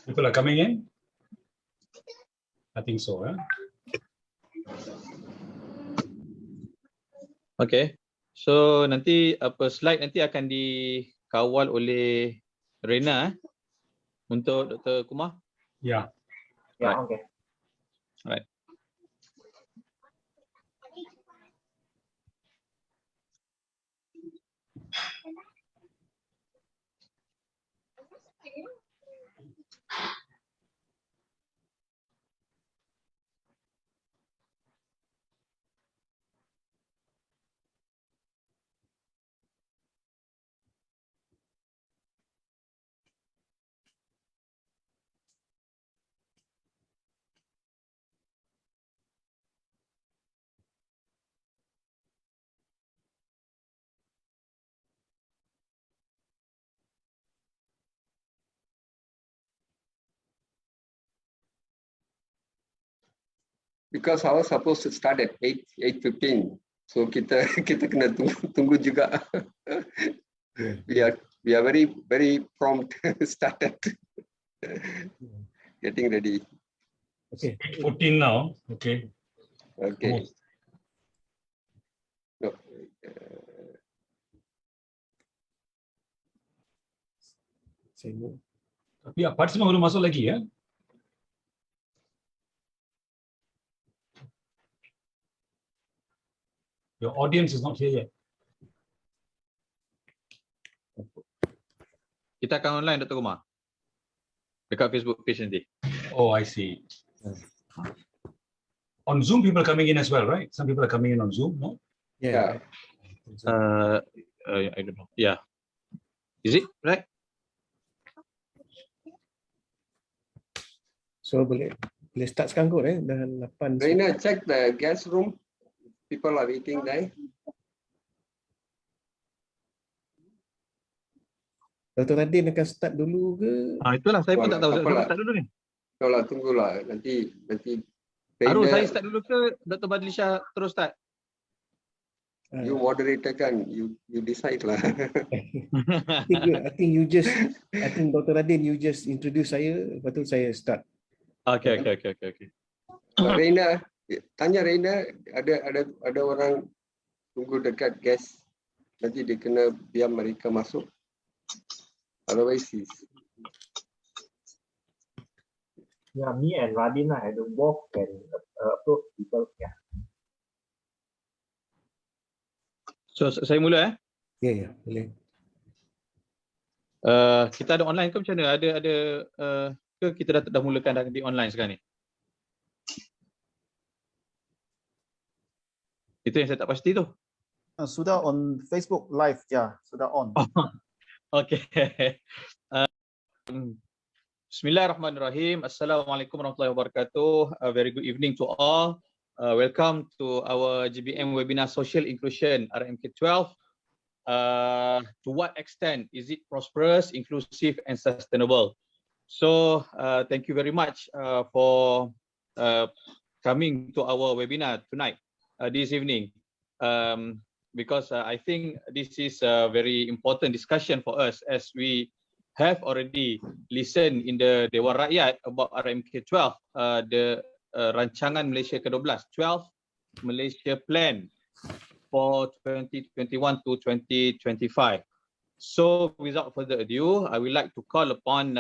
People are coming in? I think so. Okay. So nanti slide nanti akan dikawal oleh Rena untuk Dr. Kumar. Yeah. Yeah, okay. Right. Because I was supposed to start at 8:15, so kita kena tunggu juga. we are very prompt started getting ready. Okay. 8:14 now. Okay. Okay. No. Tapi participant belum masuk lagi ya? Your audience is not here yet. Kita akan online Dr. Kumar. Dekat Facebook page nanti. Oh, I see. On Zoom, people are coming in as well, right? Some people are coming in on Zoom, no? Yeah. I don't know. Yeah. Is it right? So boleh start sekarang kot dah 8. Reina, check the guest room. People are waiting there. Dr. Radin akan start dulu ke? Itulah saya pun tak tahu. Saya start dulu ni. Tolong tunggulah nanti. Harus saya start dulu ke Dr. Badlisha terus start? You moderator kan, you decide lah. I think Dr. Radin you just introduce saya, lepas tu saya start. Okay. Reina, tanya Reina, ada orang tunggu dekat guest. Nanti dia kena biar mereka masuk. Otherwise Yeah, me and Radin had to both can approach people. Yeah. So saya mula Ya, boleh. Kita ada online ke macam mana? Ada ke kita dah mulakan di online sekarang ni? Itu yang saya tak pasti tu. Sudah on Facebook live, ya, sudah on. Okay. Bismillahirrahmanirrahim. Assalamualaikum warahmatullahi wabarakatuh. A very good evening to all. Welcome to our GBM webinar Social Inclusion RMK12. To what extent is it prosperous, inclusive and sustainable? So thank you very much for coming to our webinar tonight, this evening. Because I think this is a very important discussion for us as we have already listened in the Dewan Rakyat about RMK12, the rancangan Malaysia ke-12, 12 Malaysia Plan for 2021 to 2025. So without further ado, I would like to call upon,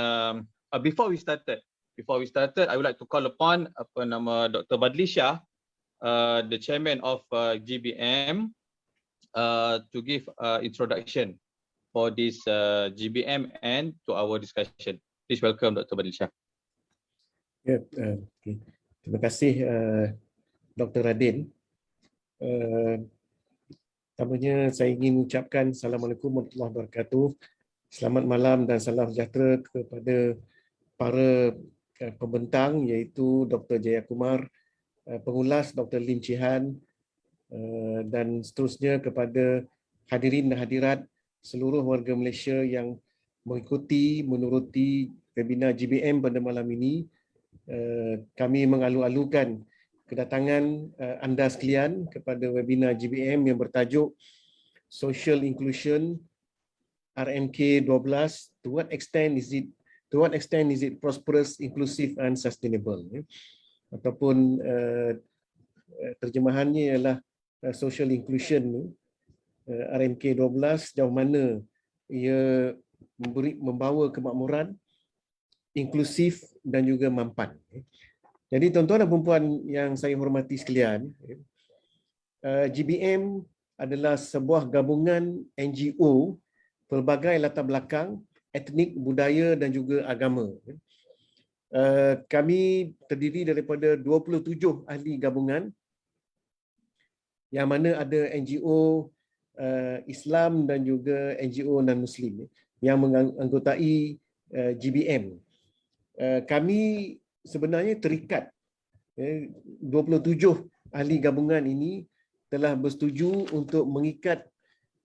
before we started, I would like to call upon Dr. Badlisha, the chairman of GBM, to give introduction for this GBM and to our discussion. Please welcome Dr. Badlisha. Ya, okay. Terima kasih Dr. Radin. Pertamanya saya ingin mengucapkan Assalamualaikum warahmatullahi wabarakatuh. Selamat malam dan salam sejahtera kepada para pembentang iaitu Dr. Jayakumar, pengulas Dr. Lim Chee Han, dan seterusnya kepada hadirin dan hadirat seluruh warga Malaysia yang mengikuti, menuruti webinar GBM pada malam ini. Kami mengalu-alukan kedatangan anda sekalian kepada webinar GBM yang bertajuk Social Inclusion RMK 12, to what extent is it to what extent is it prosperous, inclusive and sustainable? Ataupun terjemahannya ialah social inclusion, RMK 12 sejauh mana ia membawa kemakmuran, inklusif dan juga mampan. Jadi tuan-tuan dan puan-puan yang saya hormati sekalian, GBM adalah sebuah gabungan NGO pelbagai latar belakang, etnik, budaya dan juga agama. Kami terdiri daripada 27 ahli gabungan yang mana ada NGO Islam dan juga NGO non-Muslim yang menganggotai GBM. Kami sebenarnya terikat, 27 ahli gabungan ini telah bersetuju untuk mengikat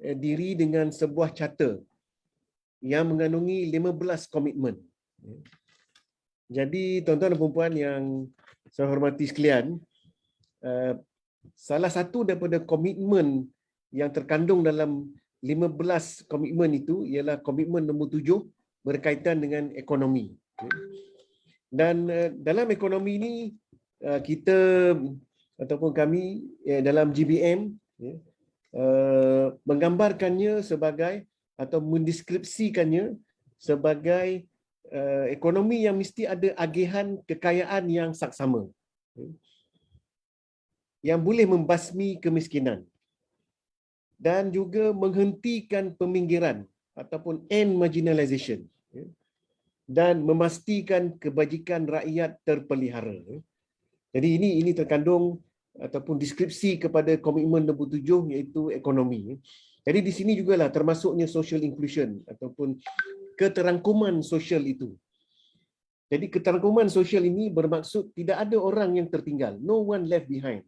diri dengan sebuah charter yang mengandungi 15 komitmen. Jadi tuan-tuan dan puan-puan yang saya hormati sekalian, salah satu daripada komitmen yang terkandung dalam 15 komitmen itu ialah komitmen nombor 7 berkaitan dengan ekonomi. Dan dalam ekonomi ini kita ataupun kami dalam GBM menggambarkannya sebagai atau mendeskripsikannya sebagai ekonomi yang mesti ada agihan kekayaan yang saksama, yang boleh membasmi kemiskinan dan juga menghentikan peminggiran ataupun end marginalization dan memastikan kebajikan rakyat terpelihara. Jadi ini terkandung ataupun deskripsi kepada komitmen nombor 7 iaitu ekonomi. Jadi di sini jugalah termasuknya social inclusion ataupun keterangkuman sosial itu. Jadi keterangkuman sosial ini bermaksud tidak ada orang yang tertinggal, no one left behind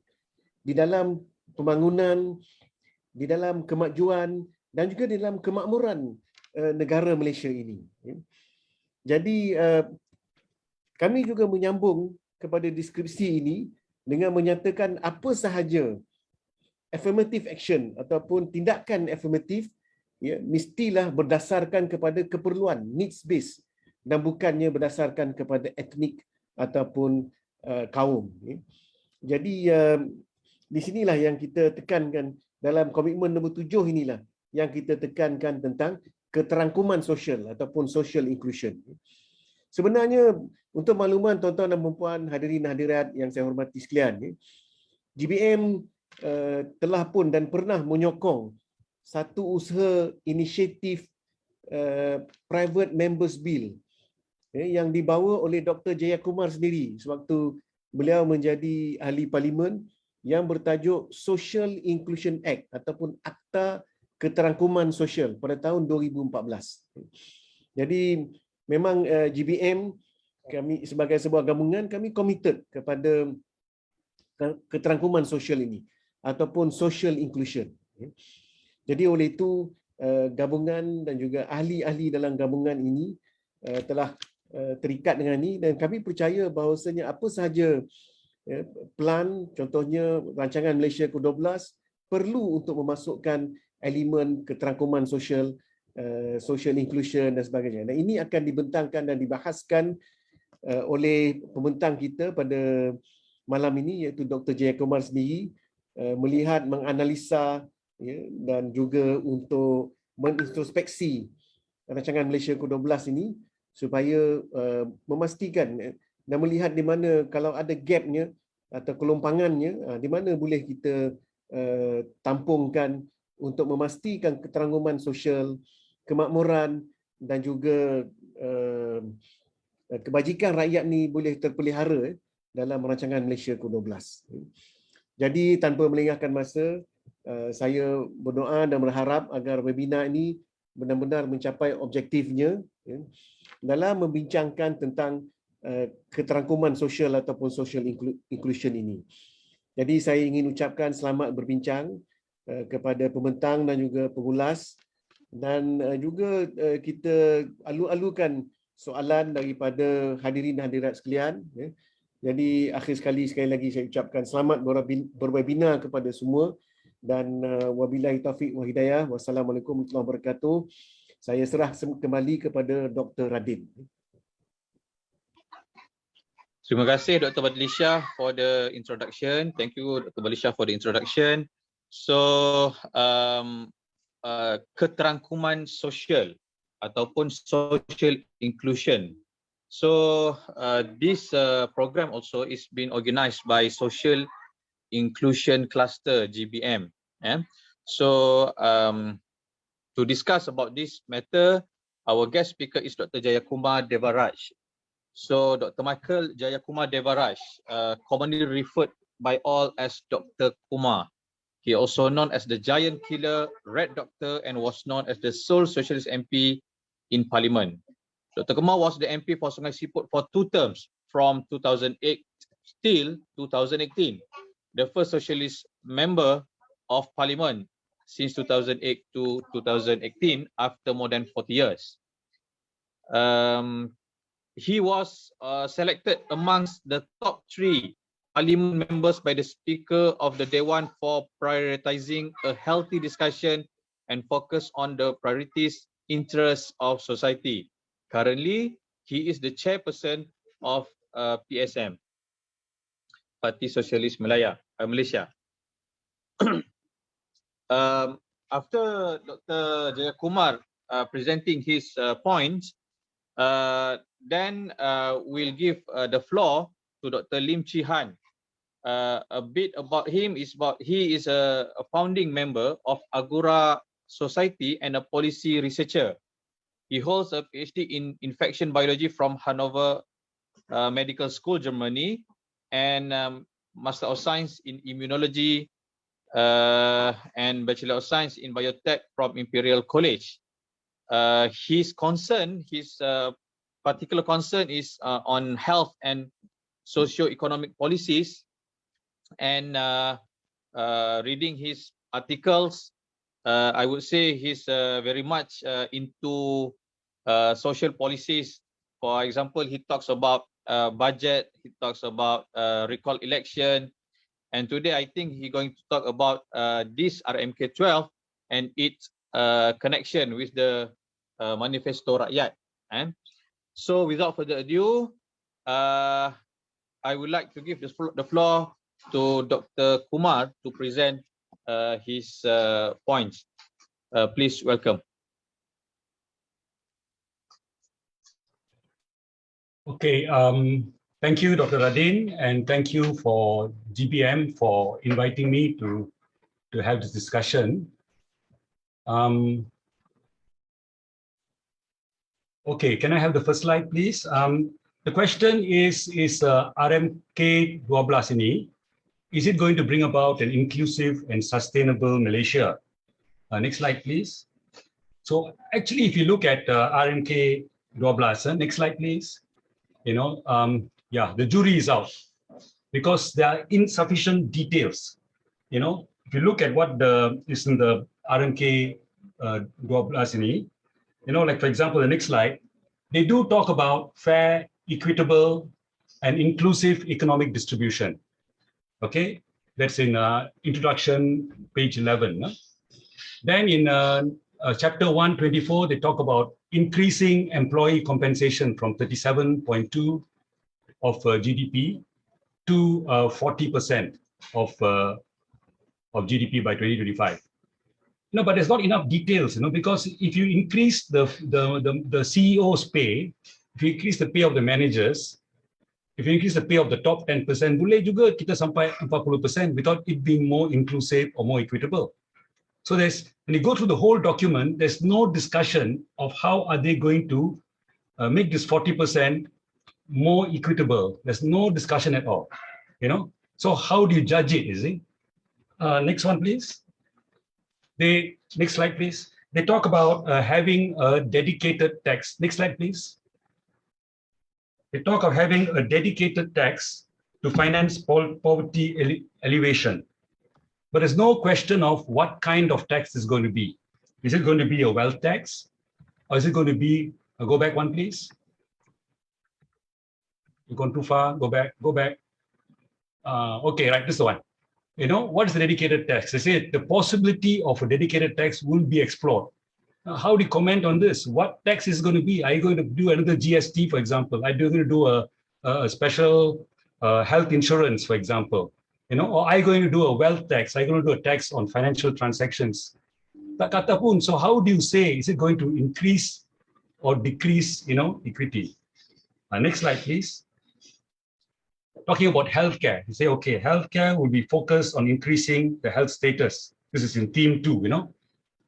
di dalam pembangunan, di dalam kemajuan dan juga di dalam kemakmuran negara Malaysia ini. Jadi kami juga menyambung kepada deskripsi ini dengan menyatakan apa sahaja affirmative action ataupun tindakan affirmative mestilah berdasarkan kepada keperluan, needs based, dan bukannya berdasarkan kepada etnik ataupun kaum. Jadi di sinilah yang kita tekankan dalam komitmen nombor 7 inilah yang kita tekankan tentang keterangkuman sosial ataupun social inclusion. Sebenarnya untuk makluman tuan-tuan dan puan-puan, hadirin hadirat yang saya hormati sekalian, GBM telah pun dan pernah menyokong satu usaha inisiatif private members bill yang dibawa oleh Dr. Jayakumar sendiri sewaktu beliau menjadi ahli parlimen yang bertajuk Social Inclusion Act ataupun Akta Keterangkuman Sosial pada tahun 2014. Jadi memang GBM kami sebagai sebuah gabungan kami committed kepada keterangkuman sosial ini ataupun social inclusion. Jadi oleh itu gabungan dan juga ahli-ahli dalam gabungan ini telah terikat dengan ini dan kami percaya bahawasanya apa sahaja plan, contohnya rancangan Malaysia ke-12 perlu untuk memasukkan elemen keterangkuman sosial, social inclusion dan sebagainya. Dan ini akan dibentangkan dan dibahaskan oleh pembentang kita pada malam ini iaitu Dr. Jayakumar sendiri, melihat, menganalisa dan juga untuk mengintrospeksi rancangan Malaysia ke-12 ini supaya memastikan dan melihat di mana kalau ada gapnya atau kelompangannya, di mana boleh kita tampungkan untuk memastikan keterangkuman sosial, kemakmuran dan juga kebajikan rakyat ni boleh terpelihara dalam rancangan Malaysia ke-12. Jadi tanpa melengahkan masa, saya berdoa dan berharap agar webinar ini benar-benar mencapai objektifnya dalam membincangkan tentang keterangkuman sosial ataupun social inclusion ini. Jadi saya ingin ucapkan selamat berbincang kepada pembentang dan juga pengulas dan juga kita alu-alukan soalan daripada hadirin hadirat sekalian. Jadi akhir sekali lagi saya ucapkan selamat berwebinar kepada semua dan wabillahi taufiq wa hidayah. Wassalamualaikum warahmatullahi wabarakatuh. Saya serah kembali kepada Dr. Radin. Terima kasih Dr. Badlisha for the introduction. Thank you Dr. Badlisha for the introduction. So keterangkuman sosial ataupun social inclusion. So this program also is being organized by Social Inclusion Cluster GBM. So to discuss about this matter, our guest speaker is Dr. Jayakumar Devaraj. So Dr. Michael Jayakumar Devaraj, commonly referred by all as Dr. Kumar. He also known as the Giant Killer, Red Doctor, and was known as the sole Socialist MP in Parliament. Dr. Kumar was the MP for Sungai Siput for 2 terms, from 2008 till 2018. The first Socialist member of Parliament since 2008 to 2018, after more than 40 years. He was selected amongst the top 3 Parliament members by the Speaker of the Dewan for prioritizing a healthy discussion and focus on the priorities, interests of society. Currently, he is the chairperson of PSM, Parti Sosialis Malaysia. After Dr. Jayakumar presenting his points, then we'll give the floor to Dr. Lim Chee Han. A bit about him is he is a founding member of Agora Society and a policy researcher. He holds a PhD in infection biology from Hanover Medical School, Germany, and Master of Science in Immunology and Bachelor of Science in Biotech from Imperial College. His particular concern is on health and socio-economic policies, and reading his articles, I would say he's very much into social policies. For example, he talks about budget, he talks about recall election, and today I think he's going to talk about this RMK 12 and its connection with the Manifesto Rakyat. So without further ado, I would like to give the floor to Dr. Kumar to present his points. Please welcome. Okay, thank you, Dr. Radin, and thank you for GBM for inviting me to have this discussion. Okay, can I have the first slide, please? The question is RMK 12 ini, is it going to bring about an inclusive and sustainable Malaysia? Next slide, please. So actually, if you look at RMK 12, next slide, please. Yeah, the jury is out because there are insufficient details. If you look at what is in the RMK 12 ini, like for example, the next slide, they do talk about fair, equitable, and inclusive economic distribution. Okay, that's in introduction, page 11. Then in chapter 124, they talk about increasing employee compensation from 37.2 of GDP to 40% of GDP by 2025. But there's not enough details, because if you increase the CEO's pay, if you increase the pay of the managers, if you increase the pay of the top 10%, boleh juga kita sampai 40% without it being more inclusive or more equitable. So when you go through the whole document, there's no discussion of how are they going to make this 40% more equitable. There's no discussion at all, So how do you judge it, is it? Next one, please. Next slide, please. They talk about having a dedicated tax. Next slide, please. They talk of having a dedicated tax to finance poverty alleviation. But there's no question of what kind of tax is going to be. Is it going to be a wealth tax? Or is it going to be, go back one, please. You've gone too far, go back. Okay, right, this is the one. What is the dedicated tax? They say the possibility of a dedicated tax will be explored. Now, how do you comment on this? What tax is going to be? Are you going to do another GST, for example? Are you going to do a a special health insurance, for example? Or are you going to do a wealth tax? Are you going to do a tax on financial transactions? Tak kata pun. So how do you say, is it going to increase or decrease, equity? Next slide, please. Talking about healthcare, you say, okay, healthcare will be focused on increasing the health status. This is in theme 2,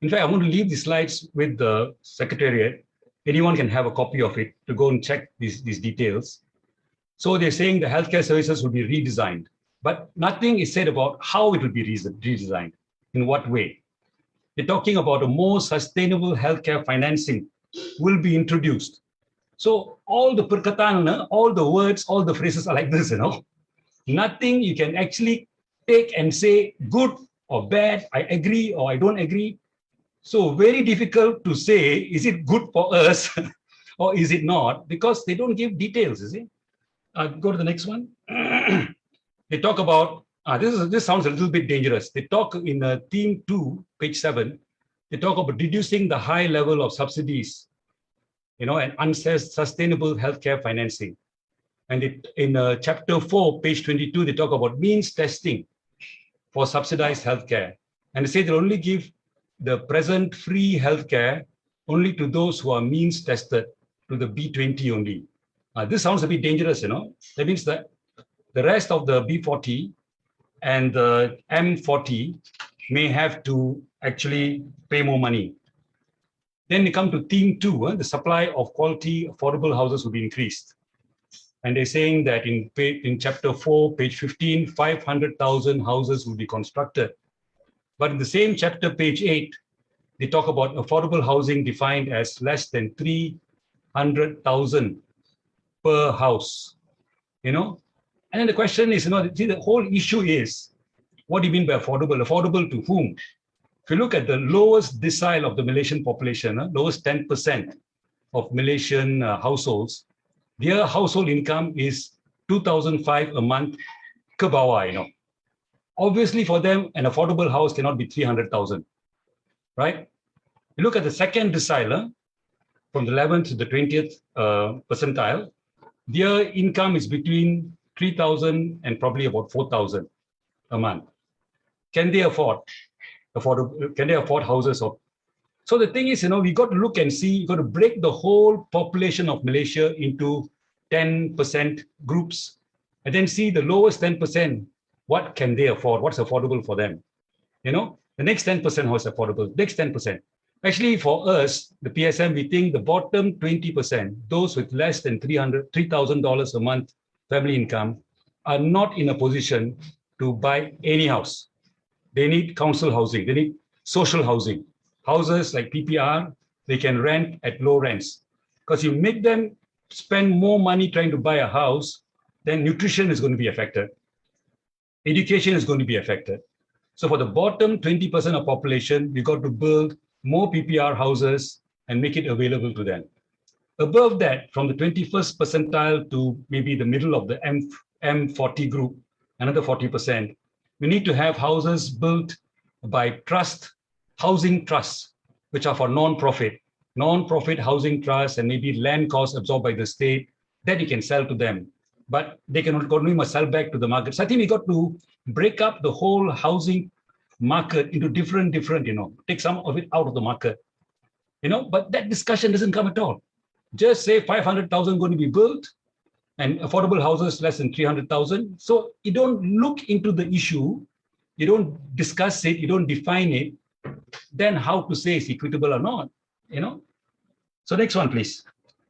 In fact, I want to leave the slides with the Secretariat. Anyone can have a copy of it to go and check these details. So they're saying the healthcare services will be redesigned, but nothing is said about how it will be redesigned, in what way. They're talking about a more sustainable healthcare financing will be introduced. So all the perkataan, all the words, all the phrases are like this, Nothing you can actually take and say good or bad, I agree or I don't agree. So very difficult to say, is it good for us or is it not? Because they don't give details, is it? Go to the next one. They talk about, this sounds a little bit dangerous. They talk in theme 2, page 7, they talk about reducing the high level of subsidies, and unsustainable healthcare financing. And in chapter 4, page 22, they talk about means testing for subsidized healthcare. And they say they'll only give the present free healthcare only to those who are means tested, to the B20 only. This sounds a bit dangerous, That means that the rest of the B40 and the M40 may have to actually pay more money. Then we come to theme 2, the supply of quality affordable houses will be increased. And they're saying that in chapter 4, page 15, 500,000 houses will be constructed. But in the same chapter, page 8, they talk about affordable housing defined as less than 300,000 per house, And then the question is, the whole issue is, what do you mean by affordable? Affordable to whom? If you look at the lowest decile of the Malaysian population, lowest 10% of Malaysian households, their household income is 2,005 a month ke bawah, Obviously for them, an affordable house cannot be 300,000, right? You look at the second decile, from the 11th to the 20th percentile, their income is between 3,000 and probably about 4,000 a month. Can they afford houses? So the thing is, we got to look and see, you got to break the whole population of Malaysia into 10% groups, and then see the lowest 10%, what can they afford? What's affordable for them? The next 10%, how is affordable? Next 10%. Actually, for us, the PSM, we think the bottom 20%, those with less than $3,000 a month family income, are not in a position to buy any house. They need council housing. They need social housing. Houses like PPR, they can rent at low rents. Because you make them spend more money trying to buy a house, then nutrition is going to be affected. Education is going to be affected. So for the bottom 20% of population, we got to build more PPR houses and make it available to them. Above that, from the 21st percentile to maybe the middle of the M40 group, another 40%, we need to have houses built by housing trusts, which are for non-profit housing trusts, and maybe land costs absorbed by the state that you can sell to them. But they can only must sell back to the market. So I think we got to break up the whole housing market into different, take some of it out of the market, but that discussion doesn't come at all. Just say 500,000 going to be built and affordable houses less than 300,000. So you don't look into the issue, you don't discuss it, you don't define it, then how to say it's equitable or not, So next one, please.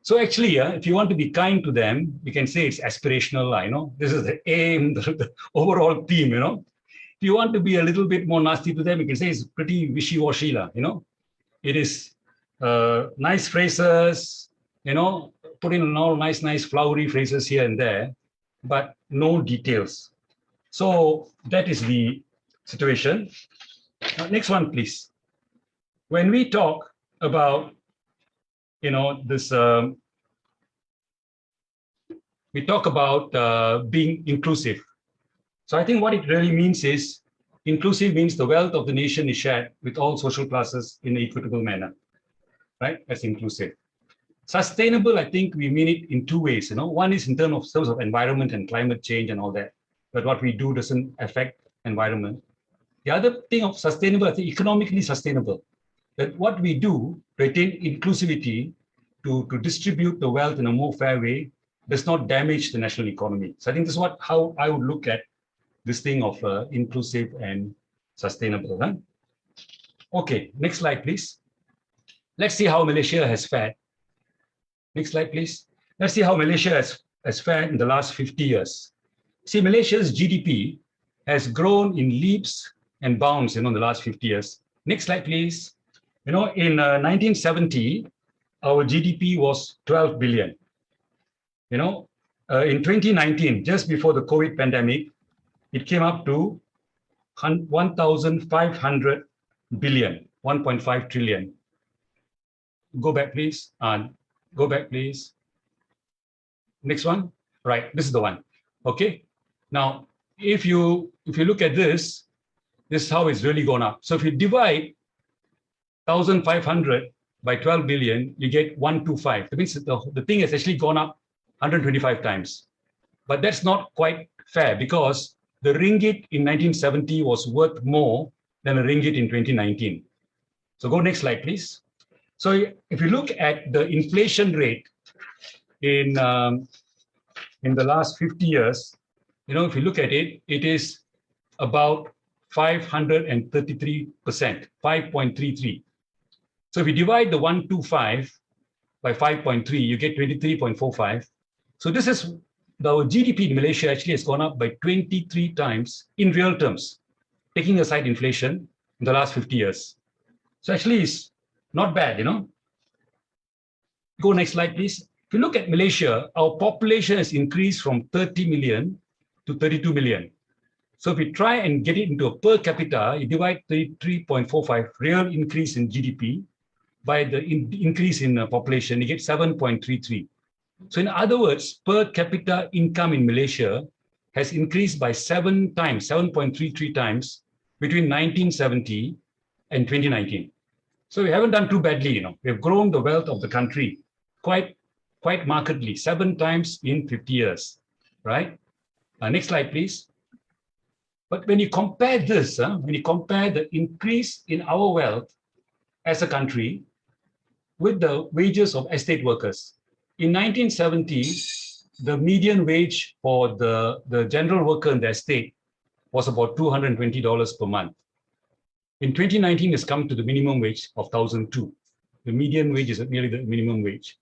So actually, if you want to be kind to them, you can say it's aspirational, This is the aim, the overall theme, If you want to be a little bit more nasty to them, you can say it's pretty wishy-washy, It is nice phrases, put in all nice flowery phrases here and there, but no details. So that is the situation. Next one, please. When we talk about, this, we talk about being inclusive. So I think what it really means is, inclusive means the wealth of the nation is shared with all social classes in an equitable manner, right? That's inclusive. Sustainable, I think we mean it in two ways. One is in terms of environment and climate change and all that, but what we do doesn't affect environment. The other thing of sustainable, I think economically sustainable, that what we do to attain inclusivity, to distribute the wealth in a more fair way, does not damage the national economy. So I think this is how I would look at this thing of inclusive and sustainable. Huh? Okay, next slide, please. Let's see how Malaysia has fared. Next slide, please. Let's see how Malaysia has fared in the last 50 years. See, Malaysia's GDP has grown in leaps and bounds in the last 50 years. Next slide, please. In 1970, our GDP was 12 billion. In 2019, just before the COVID pandemic, it came up to 1,500 billion, 1.5 trillion. Go back, please. Go back, please. Next one. Right, this is the one. Okay. Now, if you look at this is how it's really gone up. So if you divide 1,500 by 12 billion, you get 125. That means the thing has actually gone up 125 times. But that's not quite fair because the ringgit in 1970 was worth more than a ringgit in 2019. So go next slide, please. So if you look at the inflation rate in the last 50 years, if you look at it, it is about 533%, 5.33. So if you divide the 125 by 5.3, you get 23.45. So this is our GDP in Malaysia actually has gone up by 23 times in real terms, taking aside inflation in the last 50 years. So actually it's not bad, Go next slide, please. If you look at Malaysia, our population has increased from 30 million to 32 million. So if we try and get it into a per capita, you divide 33.45 real increase in GDP by the increase in population, you get 7.33. So in other words, per capita income in Malaysia has increased by 7 times, 7.33 times between 1970 and 2019. So we haven't done too badly, We've grown the wealth of the country quite markedly, 7 times in 50 years, right? Next slide, please. But when you compare this, when you compare the increase in our wealth as a country with the wages of estate workers, in 1970, the median wage for the general worker in the estate was about $220 per month. In 2019, it's come to the minimum wage of 1,002. The median wage is nearly the minimum wage.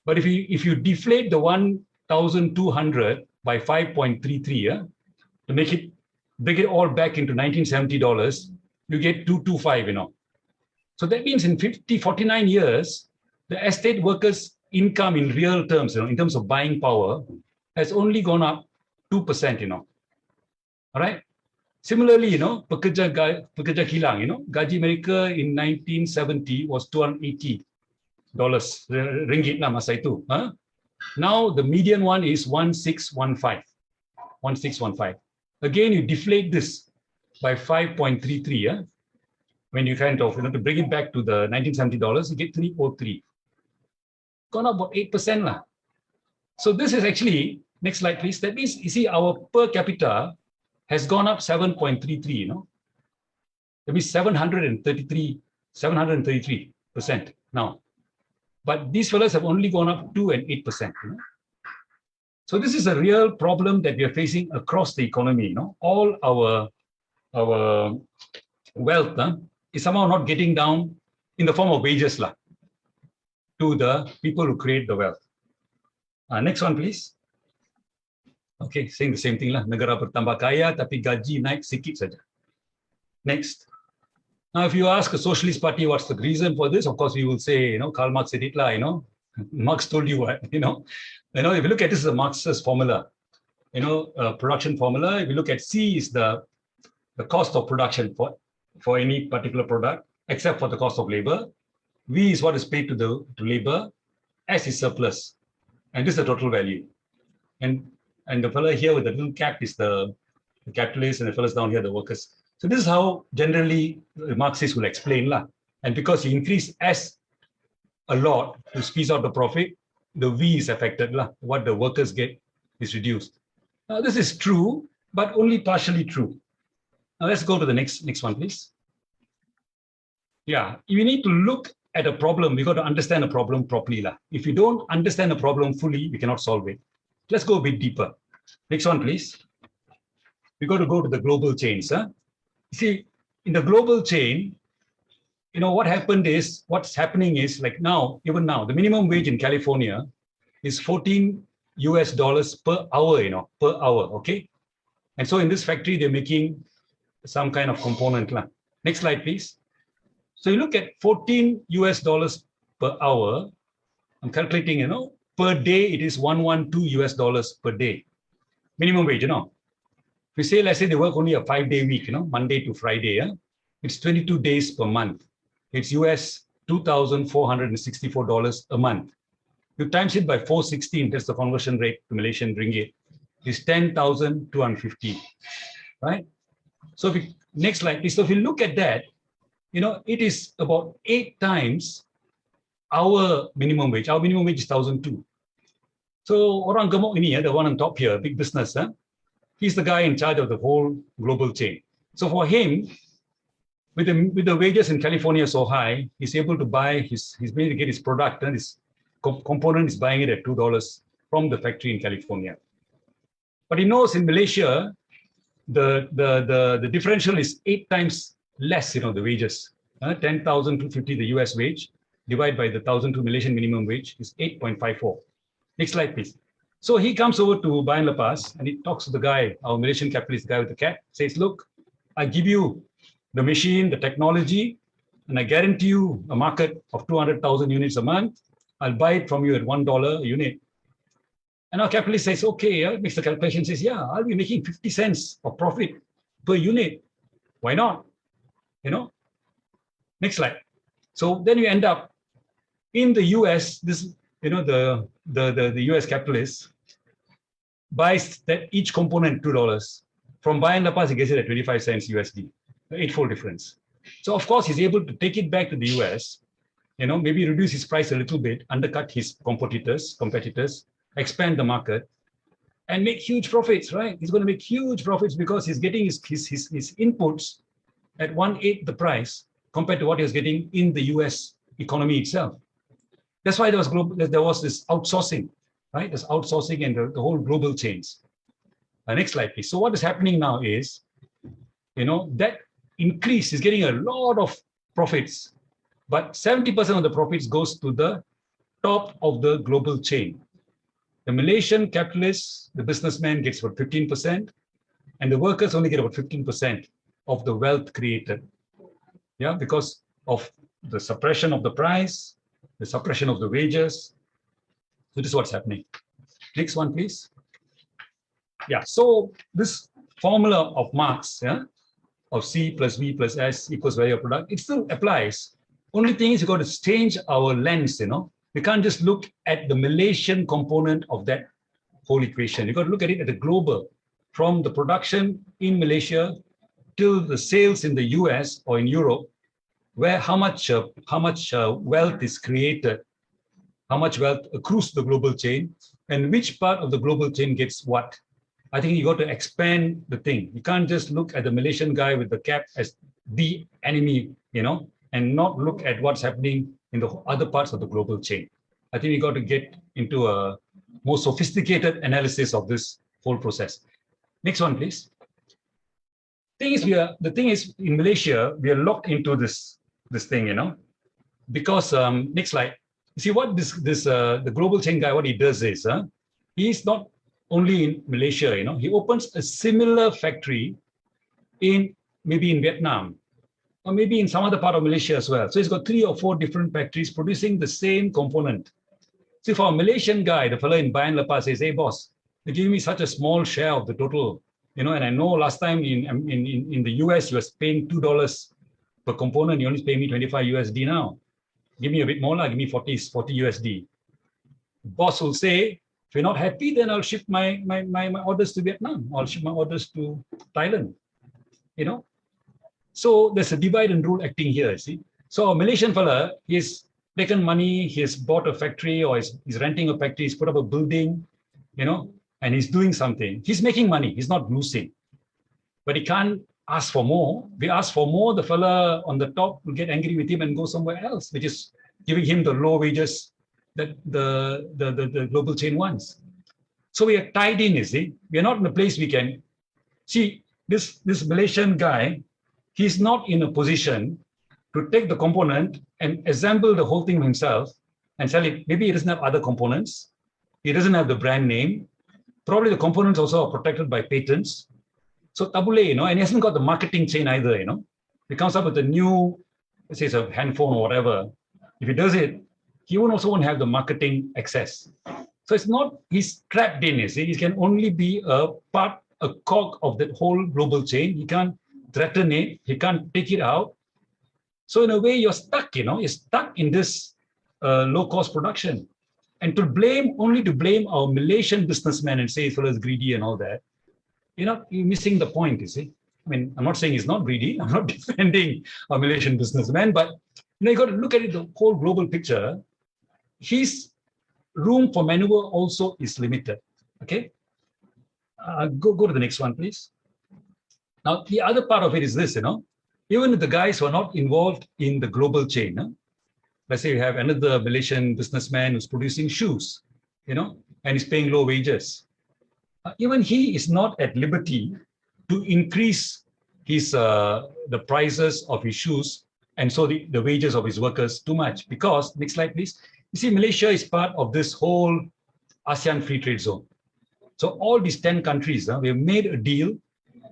But if you deflate the 1,200 by 5.33, to bring it all back into $1970, you get 225, So that means in 49 years, the estate workers' income in real terms, in terms of buying power, has only gone up 2%, All right. Similarly, pekerja kilang, gaji mereka in 1970 was $280 ringgit lah masa itu. Now the median one is 1615. 1615. Again, you deflate this by 5.33. When you kind of to bring it back to the $1970, you get 303. Gone up about 8% lah. So this is actually, next slide please. That means you see our per capita has gone up 7.33. That means 733% now. But these fellas have only gone up 2 and 8%. So this is a real problem that we are facing across the economy. All our wealth is somehow not getting down in the form of wages to the people who create the wealth. Next one, please. Okay, saying the same thing lah. Negara bertambah kaya, tapi gaji naik sikit saja. Next. Now, if you ask a socialist party what's the reason for this, of course, we will say, Karl Marx said it lah, Marx told you what, If you look at this as a Marxist formula, production formula. If you look at C is the cost of production for any particular product, except for the cost of labor. V is what is paid to labor. S is surplus, and this is the total value. And the fellow here with the little cap is the capitalists, and the fellows down here the workers. So this is how generally the Marxists will explain lah. And because you increase S a lot to squeeze out the profit, the V is affected. What the workers get is reduced. Now, this is true, but only partially true. Now, let's go to the next one, please. Yeah, you need to look at a problem. We got to understand a problem properly. If you don't understand a problem fully, we cannot solve it. Let's go a bit deeper. Next one, please. We got to go to the global chains. You see, in the global chain, what happened is, what's happening is, like now, even now, the minimum wage in California is $14 per hour, per hour, okay? And so in this factory, they're making some kind of component. Next slide, please. So you look at $14 per hour. I'm calculating, per day, it is $112 per day. Minimum wage, If we say, let's say they work only a 5-day week, Monday to Friday, it's 22 days per month. It's US $2,464 a month. You times it by 416, that's the conversion rate to Malaysian ringgit, is 10,250, right? So next slide, please. So if you look at that, it is about 8 times our minimum wage. Our minimum wage is 1,002. So orang gemuk ini, the one on top here, big business, he's the guy in charge of the whole global chain. So for him, with the wages in California so high, he's able to buy he's able to get his product, and his component is buying it at $2 from the factory in California. But he knows in Malaysia, the differential is 8 times less, the wages. 10,250 the US wage, divided by the 1,002 Malaysian minimum wage is 8.54. Next slide, please. So he comes over to Bayan Lepas and he talks to the guy, our Malaysian capitalist guy with the cap, says, look, I give you the machine, the technology, and I guarantee you a market of 200,000 units a month. I'll buy it from you at $1 a unit. And our capitalist says, okay, makes the calculation, says, yeah, I'll be making 50 cents of profit per unit. Why not? Next slide. So then you end up in the US, this, the US capitalist buys that each component $2. From Bayan Lepas, he gets it at 25 cents USD, the 8-fold difference. So of course, he's able to take it back to the US, maybe reduce his price a little bit, undercut his competitors, expand the market, and make huge profits, right? He's going to make huge profits because he's getting his inputs at 1/8 the price compared to what he was getting in the US economy itself. That's why there was this outsourcing, right? This outsourcing and the whole global chains. Next slide, please. So what is happening now is, that increase is getting a lot of profits, but 70% of the profits goes to the top of the global chain. The Malaysian capitalists, the businessman gets about 15%, and the workers only get about 15% of the wealth created. Yeah, because of the suppression of the price, the suppression of the wages. So this is what's happening. Next one, please. Yeah, so this formula of Marx, of C plus V plus S equals value of product, it still applies. Only thing is you got to change our lens, We can't just look at the Malaysian component of that whole equation. You got to look at it at the global, from the production in Malaysia till the sales in the US or in Europe, where how much wealth is created, how much wealth accrues to the global chain, and which part of the global chain gets what. I think you got to expand the thing. You can't just look at the Malaysian guy with the cap as the enemy, and not look at what's happening in the other parts of the global chain. I think we got to get into a more sophisticated analysis of this whole process. Next one, please. The thing is, in Malaysia, we are locked into this thing, because next slide. You see what the global chain guy, what he does is, he's not only in Malaysia, he opens a similar factory maybe in Vietnam, or maybe in some other part of Malaysia as well. So he's got 3 or 4 different factories producing the same component. So for a Malaysian guy, the fellow in Bayan Lepas says, hey boss, they give me such a small share of the total, and I know last time in the US, you was paying $2 per component, you only pay me 25 USD now. Give me a bit more, give me 40 USD. Boss will say, if you're not happy, then I'll ship my orders to Vietnam. I'll ship my orders to Thailand, So there's a divide and rule acting here, see. So a Malaysian fella, he's taken money, he has bought a factory or he's renting a factory, he's put up a building, and he's doing something. He's making money, he's not losing. But he can't ask for more. If he asks for more, the fella on the top will get angry with him and go somewhere else, which is giving him the low wages that the global chain wants. So we are tied in, you see. We are not in a place we can see. This Malaysian guy, he's not in a position to take the component and assemble the whole thing himself and sell it. Maybe he doesn't have other components. He doesn't have the brand name. Probably the components also are protected by patents. So tabule, and he hasn't got the marketing chain either, He comes up with a new, let's say it's a handphone or whatever. If he does it, he won't have the marketing access. So it's not, he's trapped in, you see. He can only be a cog of that whole global chain. He can't threaten it. He can't take it out. So in a way, you're stuck, you're stuck in this low-cost production. And only to blame our Malaysian businessmen and say, well, it's greedy and all that, you're missing the point, you see. I mean, I'm not saying he's not greedy. I'm not defending our Malaysian businessmen, but you got to look at it, the whole global picture. His room for maneuver also is limited, okay? Go to the next one, please. Now, the other part of it is this, even if the guys who are not involved in the global chain, let's say you have another Malaysian businessman who's producing shoes, and he's paying low wages. Even he is not at liberty to increase his the prices of his shoes and so the wages of his workers too much, because, next slide please, you see Malaysia is part of this whole ASEAN free trade zone. So all these 10 countries, we have made a deal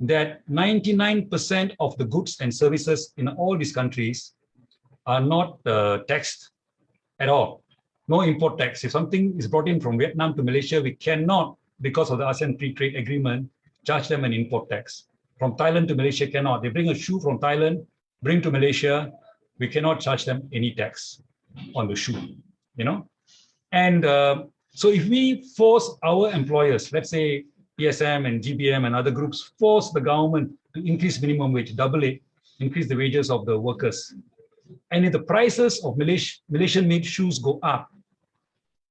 that 99% of the goods and services in all these countries are not taxed at all. No import tax. If something is brought in from Vietnam to Malaysia, we cannot, because of the ASEAN free trade agreement, charge them an import tax. From Thailand to Malaysia, cannot. They bring a shoe from Thailand, bring to Malaysia, we cannot charge them any tax on the shoe, And so if we force our employers, let's say PSM and GBM and other groups, force the government to increase minimum wage, double it, increase the wages of the workers, and if the prices of Malaysian-made shoes go up,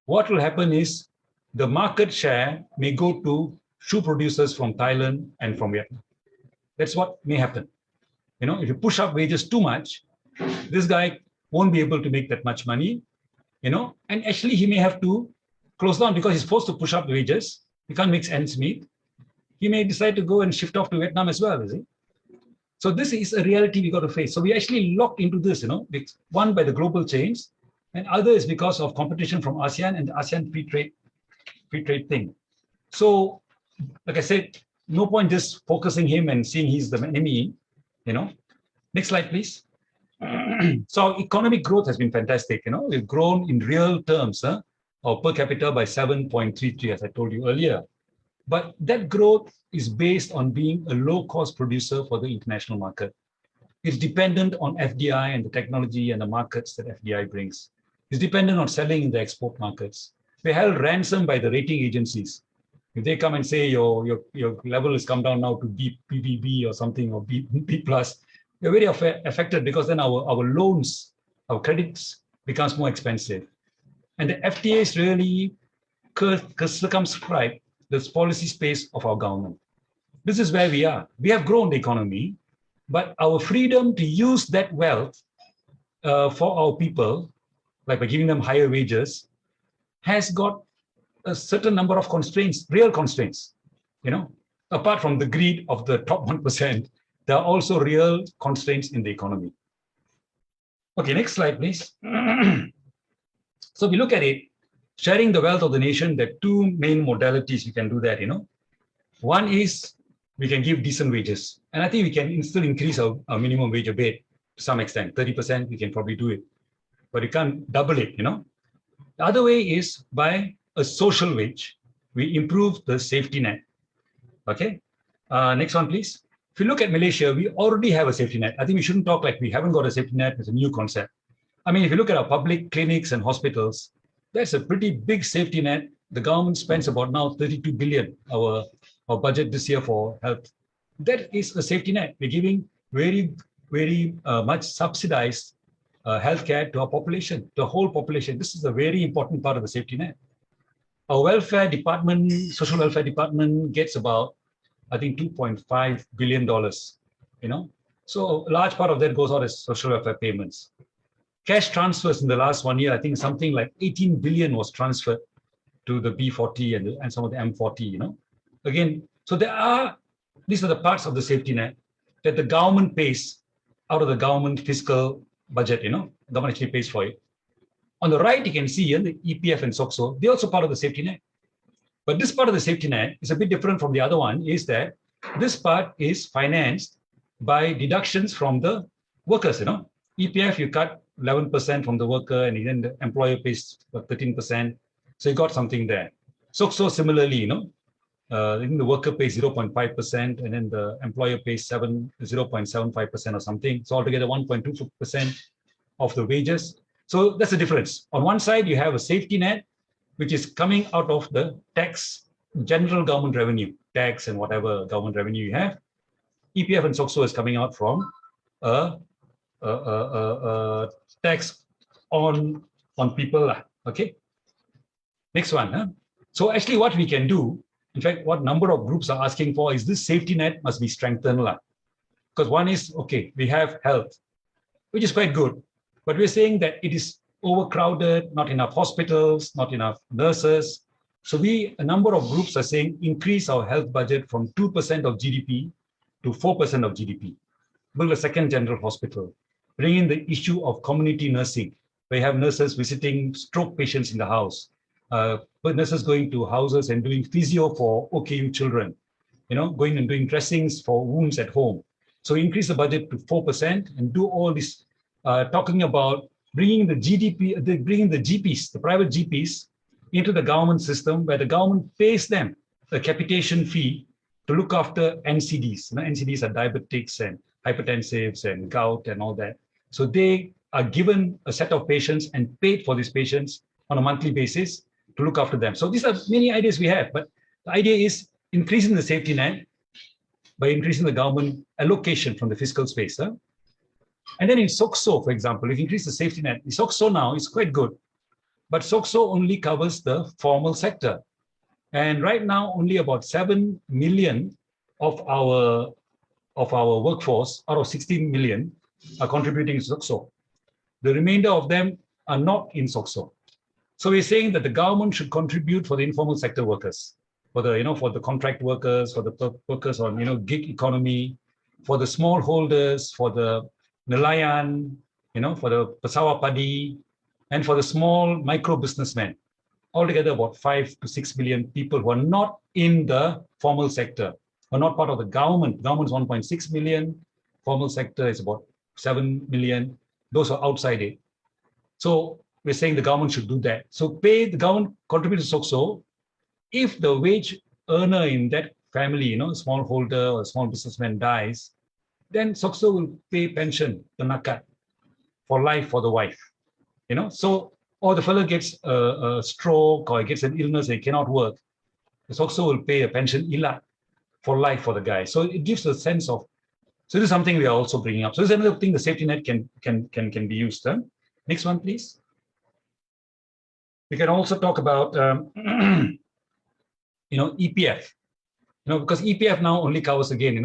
what will happen is the market share may go to shoe producers from Thailand and from Vietnam. That's what may happen. If you push up wages too much, this guy won't be able to make that much money, and actually he may have to close down because he's forced to push up the wages. He can't make ends meet. He may decide to go and shift off to Vietnam as well, is it? So this is a reality we got to face. So we actually locked into this, one by the global chains, and other is because of competition from ASEAN and the ASEAN free trade thing. So, like I said, no point just focusing him and seeing he's the enemy, Next slide, please. So economic growth has been fantastic, We've grown in real terms, or per capita by 7.33, as I told you earlier. But that growth is based on being a low-cost producer for the international market. It's dependent on FDI and the technology and the markets that FDI brings. It's dependent on selling in the export markets. We're held ransom by the rating agencies. If they come and say your level has come down now to BBB or something, or B+, we're very affected because then our loans, our credits becomes more expensive. And the FTA is really circumscribed this policy space of our government. This is where we are. We have grown the economy, but our freedom to use that wealth for our people, like by giving them higher wages, has got a certain number of constraints, real constraints. Apart from the greed of the top 1%, there are also real constraints in the economy. Okay, next slide, please. So if you look at it, sharing the wealth of the nation, there are two main modalities you can do that, One is we can give decent wages. And I think we can still increase our minimum wage a bit to some extent, 30%, we can probably do it. But you can't double it, The other way is by a social wage. We improve the safety net. Okay, next one, please. If you look at Malaysia, we already have a safety net. I think we shouldn't talk like we haven't got a safety net. It's a new concept. I mean, if you look at our public clinics and hospitals, that's a pretty big safety net. The government spends about now 32 billion, our budget this year for health. That is a safety net. We're giving very, very much subsidized healthcare to our population, the whole population. This is a very important part of the safety net. Our welfare department, social welfare department gets about, I think, $2.5 billion, you know. So a large part of that goes out as social welfare payments. Cash transfers in the last 1 year, I think something like 18 billion was transferred to the B40 and some of the M40, you know. Again, so these are the parts of the safety net that the government pays out of the government fiscal budget, you know, the government actually pays for it. On the right, you can see here the EPF and SOCSO, they're also part of the safety net. But this part of the safety net is a bit different from the other one, is that this part is financed by deductions from the workers, you know. EPF, you cut 11% from the worker and then the employer pays 13%. So you got something there. SOCSO similarly, you know, I think the worker pays 0.5% and then the employer pays 0.75% or something. So altogether 1.2% of the wages. So that's the difference. On one side, you have a safety net, which is coming out of the tax, general government revenue, tax and whatever government revenue you have. EPF and SOCSO is coming out from a tax on people. Okay. Next one. Huh? So actually what we can do, in fact, what number of groups are asking for is this safety net must be strengthened. Because one is, okay, we have health, which is quite good. But we're saying that it is overcrowded, not enough hospitals, not enough nurses. So a number of groups are saying increase our health budget from 2% of GDP to 4% of GDP. Build a second general hospital. Bring in the issue of community nursing. We have nurses visiting stroke patients in the house. But nurses going to houses and doing physio for OKU children. You know, going and doing dressings for wounds at home. So increase the budget to 4% and do all this. Talking about bringing the bringing the GPs, the private GPs, into the government system where the government pays them a capitation fee to look after NCDs. You know, NCDs are diabetics and hypertensives and gout and all that. So they are given a set of patients and paid for these patients on a monthly basis to look after them. So these are many ideas we have, but the idea is increasing the safety net by increasing the government allocation from the fiscal space. Huh? And then in SOCSO, for example, if you increase the safety net, SOCSO now is quite good, but SOCSO only covers the formal sector. And right now, only about 7 million of our workforce out of 16 million are contributing to SOCSO. The remainder of them are not in SOCSO. So we're saying that the government should contribute for the informal sector workers, for the contract workers, for the workers on gig economy, for the small holders, for the nelayan, for the Pesawat Padi, and for the small micro businessmen. Altogether about 5 to 6 million people who are not in the formal sector, are not part of the government. Government is 1.6 million, formal sector is about 7 million. Those are outside it. So we're saying the government should do that. So the government contribute to SOCSO. If the wage earner in that family, small holder or small businessman dies, then SOCSO will pay pension, penakat, for life for the wife. So, or the fellow gets a stroke or gets an illness and he cannot work, the SOCSO will pay a pension ilat for life for the guy. So it gives a sense of, so this is something we are also bringing up. So this is another thing the safety net can be used. Huh? Next one, please. We can also talk about, EPF, because EPF now only covers again,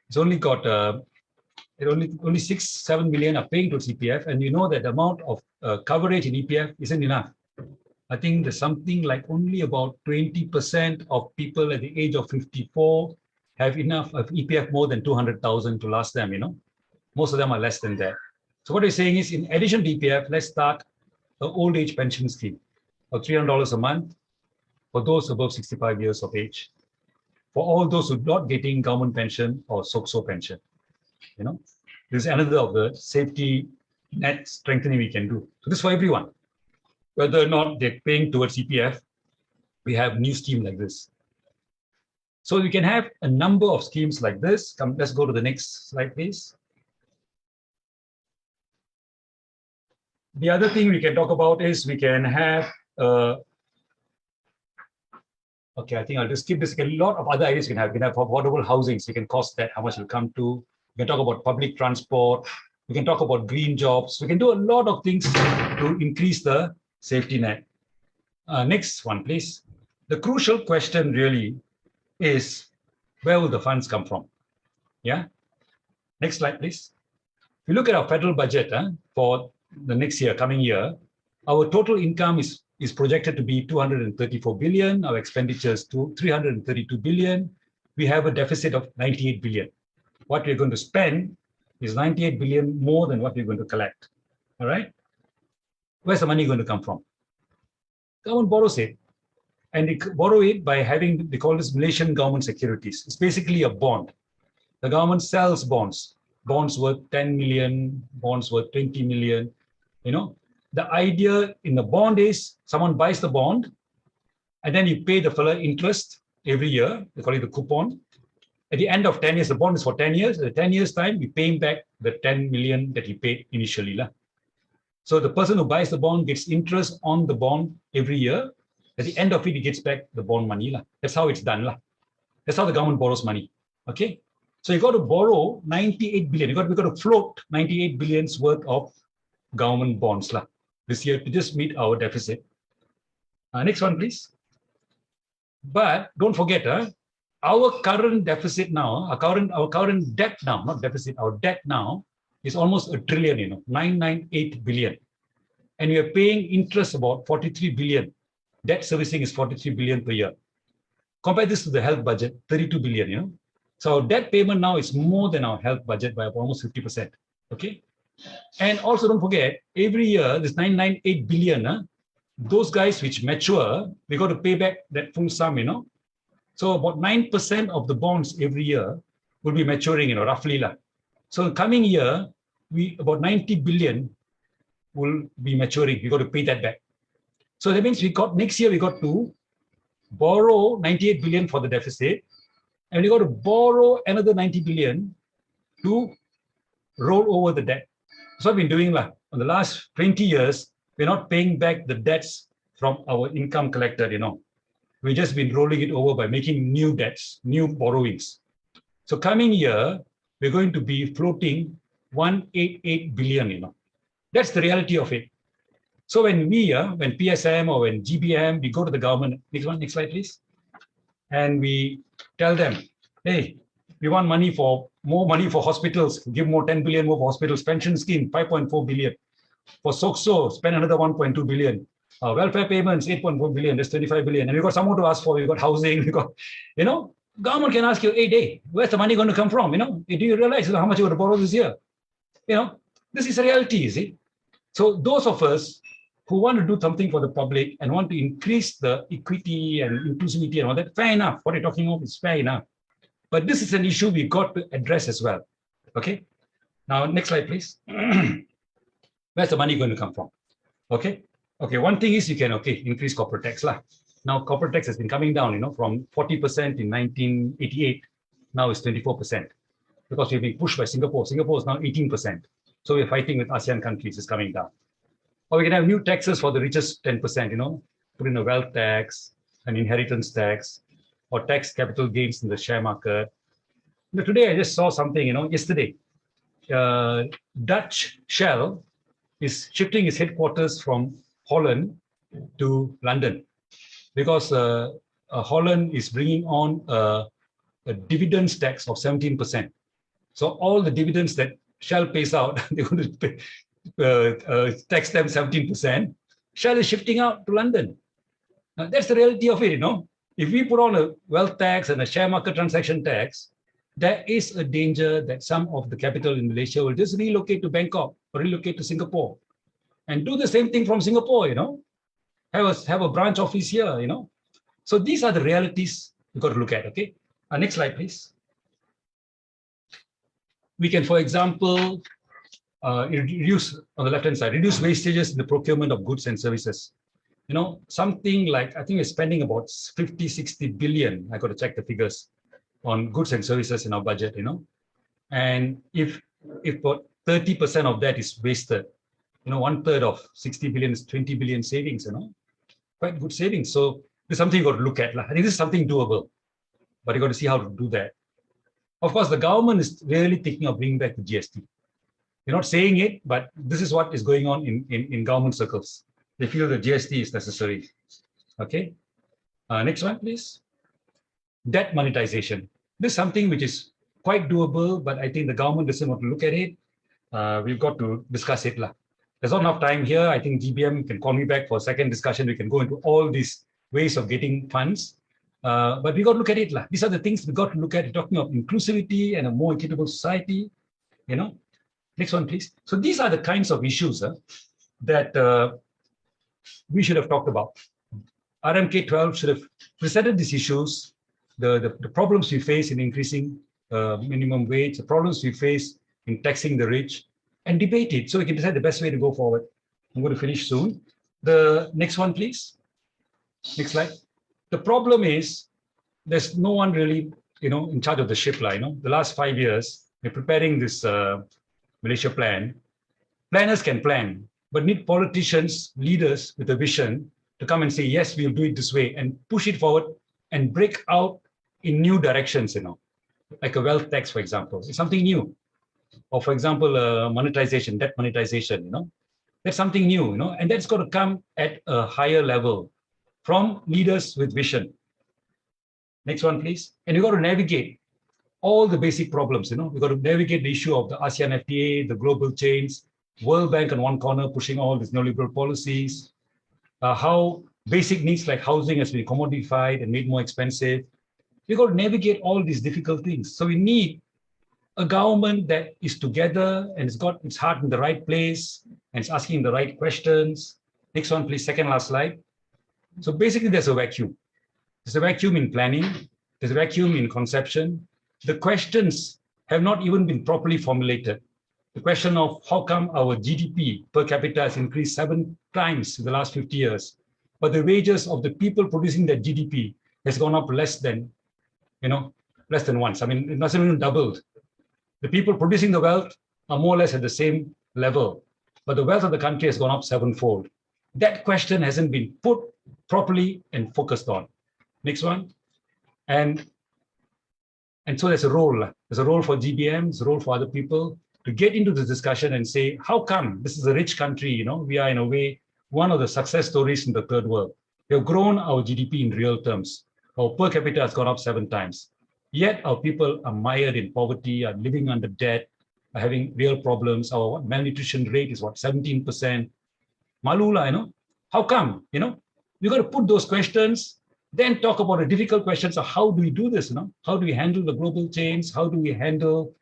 it's only got, only 6-7 million are paying towards EPF, and you know that the amount of coverage in EPF isn't enough. I think there's something like only about 20% of people at the age of 54 have enough of EPF more than 200,000 to last them, Most of them are less than that. So what we're saying is, in addition to EPF, let's start an old age pension scheme of $300 a month for those above 65 years of age, for all those who are not getting government pension or SOCSO pension. This is another of the safety net strengthening we can do. So this is for everyone. Whether or not they're paying towards EPF, we have a new scheme like this. So we can have a number of schemes like this. Let's go to the next slide, please. The other thing we can talk about is we can have, okay, I think I'll just skip this. A lot of other ideas you can have. You can have affordable housing, so you can cost that, how much it will come to. You can talk about public transport, We can talk about green jobs. We can do a lot of things to increase the safety net. Next one, please. The crucial question really is, where will the funds come from? Yeah. Next slide, please. If you look at our federal budget for the next year, coming year, our total income is projected to be 234 billion. Our expenditures to 332 billion. We have a deficit of 98 billion. What we're going to spend is 98 billion more than what we're going to collect. All right. Where's the money going to come from? Government borrows it. And they borrow it by having, they call this Malaysian government securities. It's basically a bond. The government sells bonds. Bonds worth 10 million, bonds worth 20 million. You know, the idea in the bond is someone buys the bond and then you pay the fella interest every year. They call it the coupon. At the end of 10 years, the bond is for 10 years. At 10 years time, we pay him back the 10 million that he paid initially. So the person who buys the bond gets interest on the bond every year. At the end of it, he gets back the bond money. That's how it's done. That's how the government borrows money. Okay. So you got to borrow 98 billion. We got to float 98 billions worth of government bonds this year to just meet our deficit. Next one, please. But don't forget, our current deficit now, our current debt now, not deficit, our debt now is almost $1 trillion, 998 billion. And we are paying interest about 43 billion. Debt servicing is 43 billion per year. Compare this to the health budget, 32 billion, So our debt payment now is more than our health budget by almost 50%. Okay. And also don't forget, every year, this 998 billion, those guys which mature, we got to pay back that full sum, So about 9% of the bonds every year will be maturing, roughly. So coming year, about 90 billion will be maturing. We got to pay that back. So that means next year we got to borrow 98 billion for the deficit, and we got to borrow another 90 billion to roll over the debt. That's what we've been doing. In the last 20 years, we're not paying back the debts from our income collected, We've just been rolling it over by making new debts, new borrowings. So coming year, we're going to be floating 188 billion, That's the reality of it. So when when PSM or when GBM, we go to the government, next slide, please. And we tell them, hey, we want more money for hospitals, give more 10 billion more for hospitals, pension scheme, 5.4 billion. For SOCSO, spend another 1.2 billion. Welfare payments, 8.4 billion, that's 25 billion. And we've got some more to ask for, we've got housing, we've got, government can ask you, hey, where's the money going to come from? Do you realize how much you're going to borrow this year? This is a reality, you see. So those of us who want to do something for the public and want to increase the equity and inclusivity and all that, fair enough. What you're talking about is fair enough. But this is an issue we got to address as well. Okay. Now, next slide, please. Where's the money going to come from? Okay. Okay. One thing is you can, increase corporate tax. Now, corporate tax has been coming down, from 40% in 1988. Now it's 24% because we're being pushed by Singapore. Singapore is now 18%. So we're fighting with ASEAN countries. It's coming down. Or we can have new taxes for the richest 10%, put in a wealth tax, an inheritance tax, or tax capital gains in the share market. Today, I just saw something, yesterday. Dutch Shell is shifting its headquarters from Holland to London because Holland is bringing on a dividends tax of 17%. So all the dividends that Shell pays out, they're going to pay, tax them 17%. Shell is shifting out to London. Now, that's the reality of it, If we put on a wealth tax and a share market transaction tax, there is a danger that some of the capital in Malaysia will just relocate to Bangkok or relocate to Singapore and do the same thing from Singapore, have a branch office here, So these are the realities we've got to look at, okay? Next slide, please. We can, for example, reduce, on the left-hand side, reduce wastages in the procurement of goods and services. Something like, I think we're spending about 50, 60 billion, I got to check the figures, on goods and services in our budget, And if about 30% of that is wasted, 1/3 of 60 billion is 20 billion savings, Quite good savings. So there's something you got to look at. I think this is something doable, but you got to see how to do that. Of course, the government is really thinking of bringing back the GST. They're not saying it, but this is what is going on in government circles. They feel the GST is necessary. Okay. Next one, please. Debt monetization. This is something which is quite doable, but I think the government doesn't want to look at it. We've got to discuss it. There's not enough time here. I think GBM can call me back for a second discussion. We can go into all these ways of getting funds. But we got to look at it. These are the things we got to look at. We're talking of inclusivity and a more equitable society. Next one, please. So these are the kinds of issues that we should have talked about. RMK 12 should have presented these issues, the problems we face in increasing minimum wage, the problems we face in taxing the rich, and debate it so we can decide the best way to go forward. I'm going to finish soon. The next one, please. Next slide. The problem is there's no one really, in charge of the ship. The last 5 years, we're preparing this Malaysia plan. Planners can plan, but need politicians, leaders with a vision to come and say, yes, we'll do it this way and push it forward and break out in new directions, like a wealth tax, for example. It's something new. Or for example, monetization, debt monetization, that's something new, and that's got to come at a higher level from leaders with vision. Next one, please. And you've got to navigate all the basic problems, We've got to navigate the issue of the ASEAN FTA, the global chains, World Bank on one corner pushing all these neoliberal policies, how basic needs like housing has been commodified and made more expensive. We've got to navigate all these difficult things. So we need a government that is together and it's got its heart in the right place and it's asking the right questions. Next one, please. Second last slide. So basically, there's a vacuum. There's a vacuum in planning. There's a vacuum in conception. The questions have not even been properly formulated. The question of how come our GDP per capita has increased 7 times in the last 50 years, but the wages of the people producing that GDP has gone up less than once. I mean, it hasn't even doubled. The people producing the wealth are more or less at the same level, but the wealth of the country has gone up 7-fold. That question hasn't been put properly and focused on. Next one. And so there's a role. There's a role for GBM, there's a role for other people to get into this discussion and say, how come this is a rich country? We are in a way one of the success stories in the third world. We have grown our GDP in real terms. Our per capita has gone up 7 times. Yet our people are mired in poverty, are living under debt, are having real problems. Our malnutrition rate is 17%. Malula, How come? We've got to put those questions, then talk about the difficult questions of how do we do this? How do we handle the global chains? How do we handle,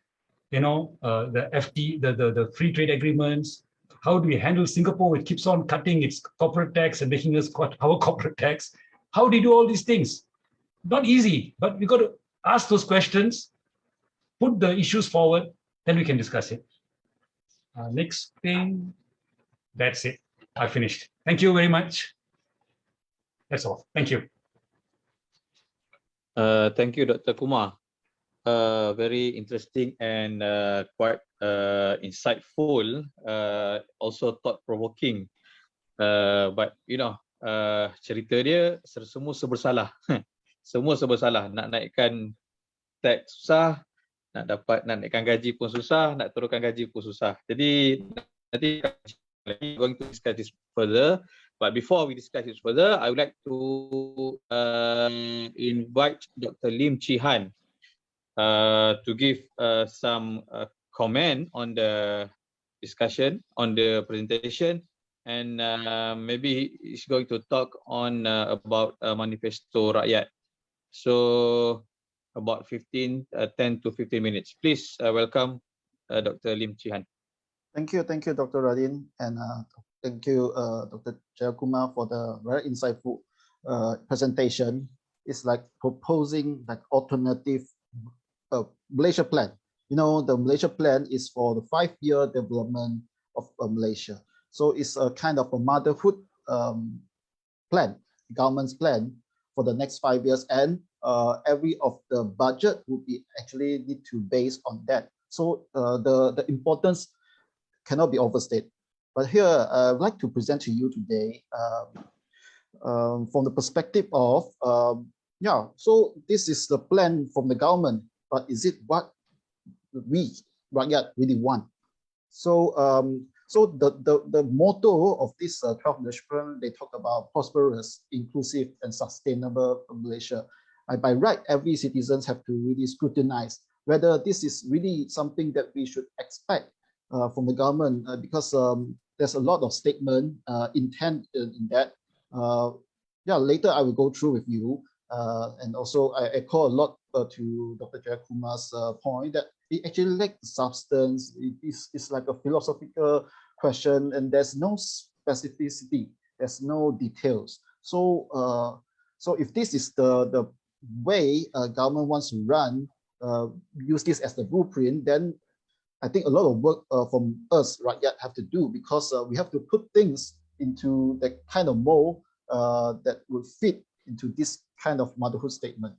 the FT, the free trade agreements? How do we handle Singapore, which keeps on cutting its corporate tax and making us cut our corporate tax? How do you do all these things? Not easy, but we've got to ask those questions, put the issues forward, then we can discuss it. Next thing, that's it. I finished. Thank you very much. That's all. Thank you. Thank you, Dr. Kumar. Very interesting and quite insightful, also thought-provoking. But cerita dia semua serba semua serba salah. Nak naikkan tax susah, nak naikkan gaji pun susah, nak turunkan gaji pun susah. Jadi nanti we're going to discuss this further. But before we discuss this further, I would like to invite Dr. Lim Chee Han to give some comment on the discussion, on the presentation, and maybe he's going to talk on about Manifesto Rakyat. So about 10 to 15 minutes. Please welcome Dr. Lim Chee Han. Thank you, Dr. Radin, and thank you, Dr. Jayakumar, for the very insightful presentation. It's like proposing like alternative Malaysia plan. The Malaysia plan is for the 5-year development of Malaysia. So it's a kind of a motherhood plan, government's plan for the next 5 years, and every of the budget would be actually need to base on that. So the importance cannot be overstated. But here I'd like to present to you today from the perspective of so this is the plan from the government, but is it what we Rakyat really want? So the motto of this 12 leadership plan, they talk about prosperous, inclusive, and sustainable Malaysia. By right, every citizens have to really scrutinize whether this is really something that we should expect from the government, because there's a lot of statement intent in that. Yeah, later I will go through with you. And also I echo a lot to Dr. Jayakumar's point that it actually lacks substance. It's like a philosophical question, and there's no specificity, there's no details. So if this is the way government wants to run, use this as the blueprint, then I think a lot of work from us right yet have to do, because we have to put things into the kind of mold that will fit into this kind of motherhood statement.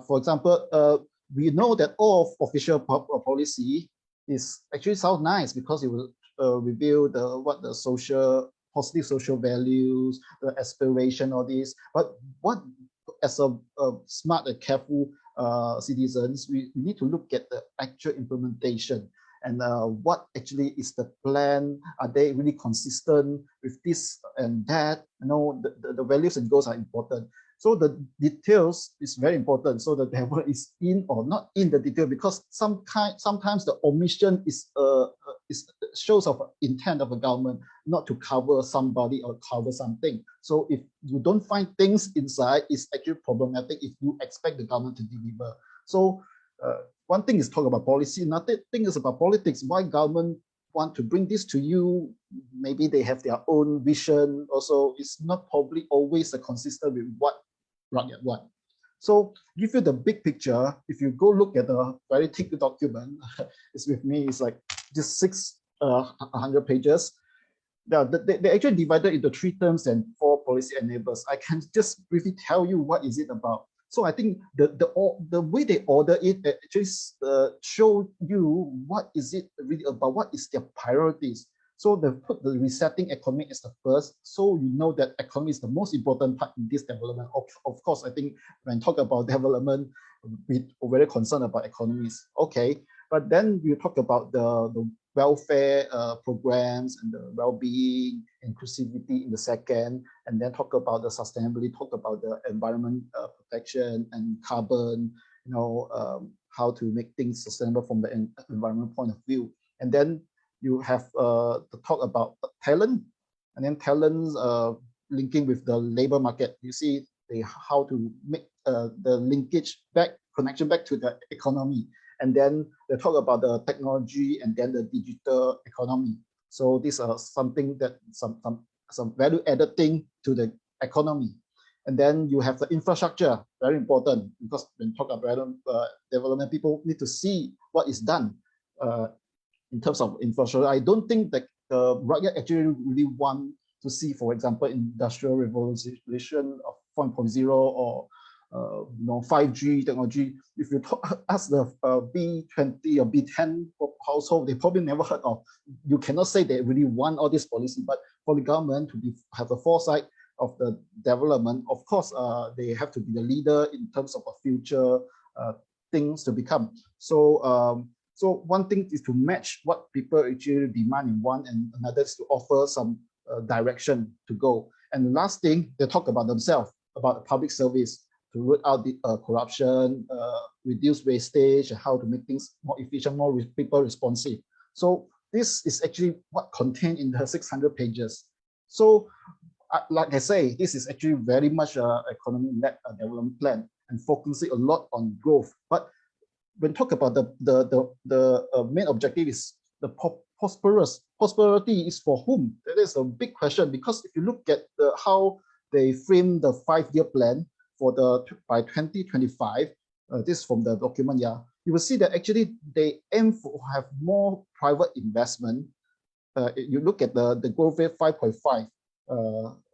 For example, we know that all official policy is actually sound nice because it will reveal the positive social values, the aspiration, all this. But what, as a smart and careful citizens, we need to look at the actual implementation and what actually is the plan. Are they really consistent with this and that? The values and goals are important. So the details is very important. So the devil is in or not in the detail, because sometimes the omission is shows of intent of a government not to cover somebody or cover something. So if you don't find things inside, it's actually problematic if you expect the government to deliver. So one thing is talk about policy, another thing is about politics. Why government want to bring this to you? Maybe they have their own vision. Also, it's not probably always consistent with what Rakyat want. So give you the big picture. If you go look at the very thick document, it's with me, it's like just 600 pages. They actually divided into 3 terms and 4 policy enablers. I can just briefly tell you what is it about. So I think the way they order it actually show you what is it really about, what is their priorities. So they put the resetting economy as the first, so you know that economy is the most important part in this development. Of course, I think when talk about development, we're very concerned about economies. Okay, but then you talk about the welfare programs and the well-being, inclusivity in the second, and then talk about the sustainability, talk about the environment protection and carbon, how to make things sustainable from the environment point of view. And then you have to talk about talent, and then talents linking with the labor market. You see how to make the connection back to the economy. And then they talk about the technology and then the digital economy. So these are something that some value added thing to the economy. And then you have the infrastructure, very important, because when talk about development, people need to see what is done in terms of infrastructure. I don't think that the Rakyat actually really want to see, for example, industrial revolution of 1.0 or 5G technology. If you ask the B20 or B10 household, they probably never heard of. You cannot say they really want all this policy, but for the government to have the foresight of the development, of course, they have to be the leader in terms of a future things to become. So one thing is to match what people actually demand and want, and another is to offer some direction to go. And the last thing, they talk about themselves, about public service, to root out the corruption, reduce wastage, and how to make things more efficient, more people responsive. So this is actually what contained in the 600 pages. So like I say, this is actually very much an economy-led development plan and focusing a lot on growth. But when talk about the main objective is the prosperous. Prosperity is for whom? That is a big question, because if you look at how they frame the 5-year plan for by 2025, this is from the document, yeah, you will see that actually they aim for have more private investment. You look at the growth rate 5.5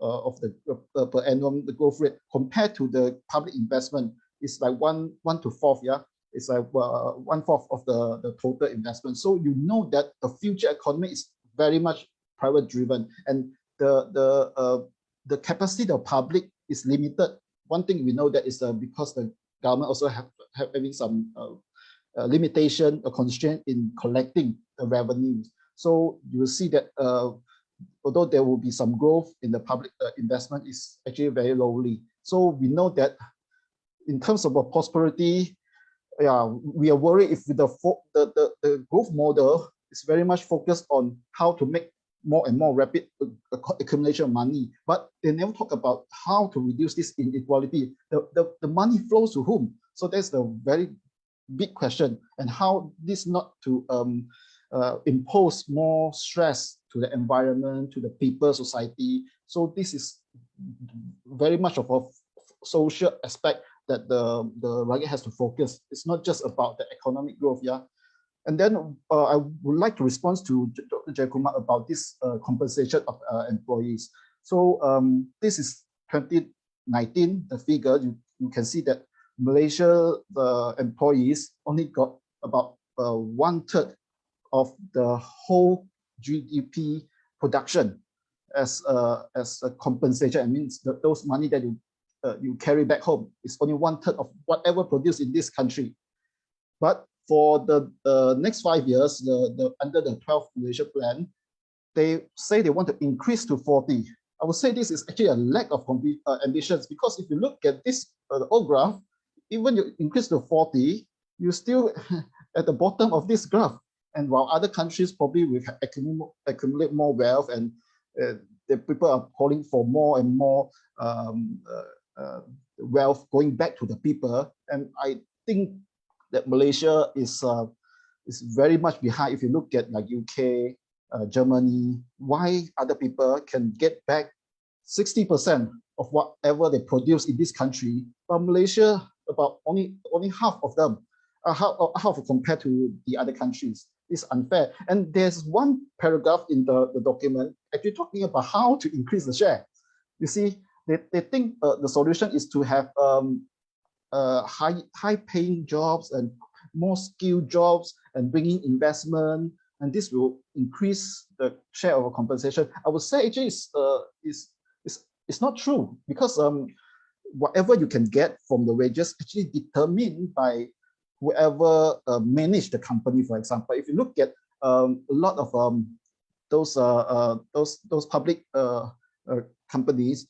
of the per annum, the growth rate compared to the public investment is like 1 to 4, yeah. It's like 1/4 of the total investment. So you know that the future economy is very much private driven, and the capacity of public is limited. One thing we know that is because the government also having some limitation or constraint in collecting the revenues. So you will see that although there will be some growth in the public investment, is actually very lowly. So we know that in terms of prosperity, yeah, we are worried if the growth model is very much focused on how to make more and more rapid accumulation of money, but they never talk about how to reduce this inequality. The money flows to whom? So that's the very big question, and how this not to impose more stress to the environment, to the people, society. So this is very much of a social aspect that the RAGIT has to focus. It's not just about the economic growth, yeah. And then I would like to respond to Dr. Jayakumar about this compensation of employees. So this is 2019, the figure. You can see that Malaysia, the employees only got about 1/3 of the whole GDP production as a compensation. It means that those money that you carry back home is only 1/3 of whatever produced in this country. But for the next 5 years, under the 12th Malaysia plan, they say they want to increase to 40. I would say this is actually a lack of ambitions, because if you look at this old graph, even you increase to 40, you still at the bottom of this graph. And while other countries probably will accumulate more wealth, and the people are calling for more and more wealth going back to the people. And I think that Malaysia is very much behind. If you look at like UK, Germany, why other people can get back 60% of whatever they produce in this country, but Malaysia about only half of them, half compared to the other countries. It's unfair. And there's one paragraph in the document actually talking about how to increase the share. You see, they think the solution is to have high-paying jobs and more skilled jobs and bringing investment, and this will increase the share of compensation. I would say actually it's not true, because whatever you can get from the wages actually determined by whoever manage the company. For example, if you look at a lot of those public companies,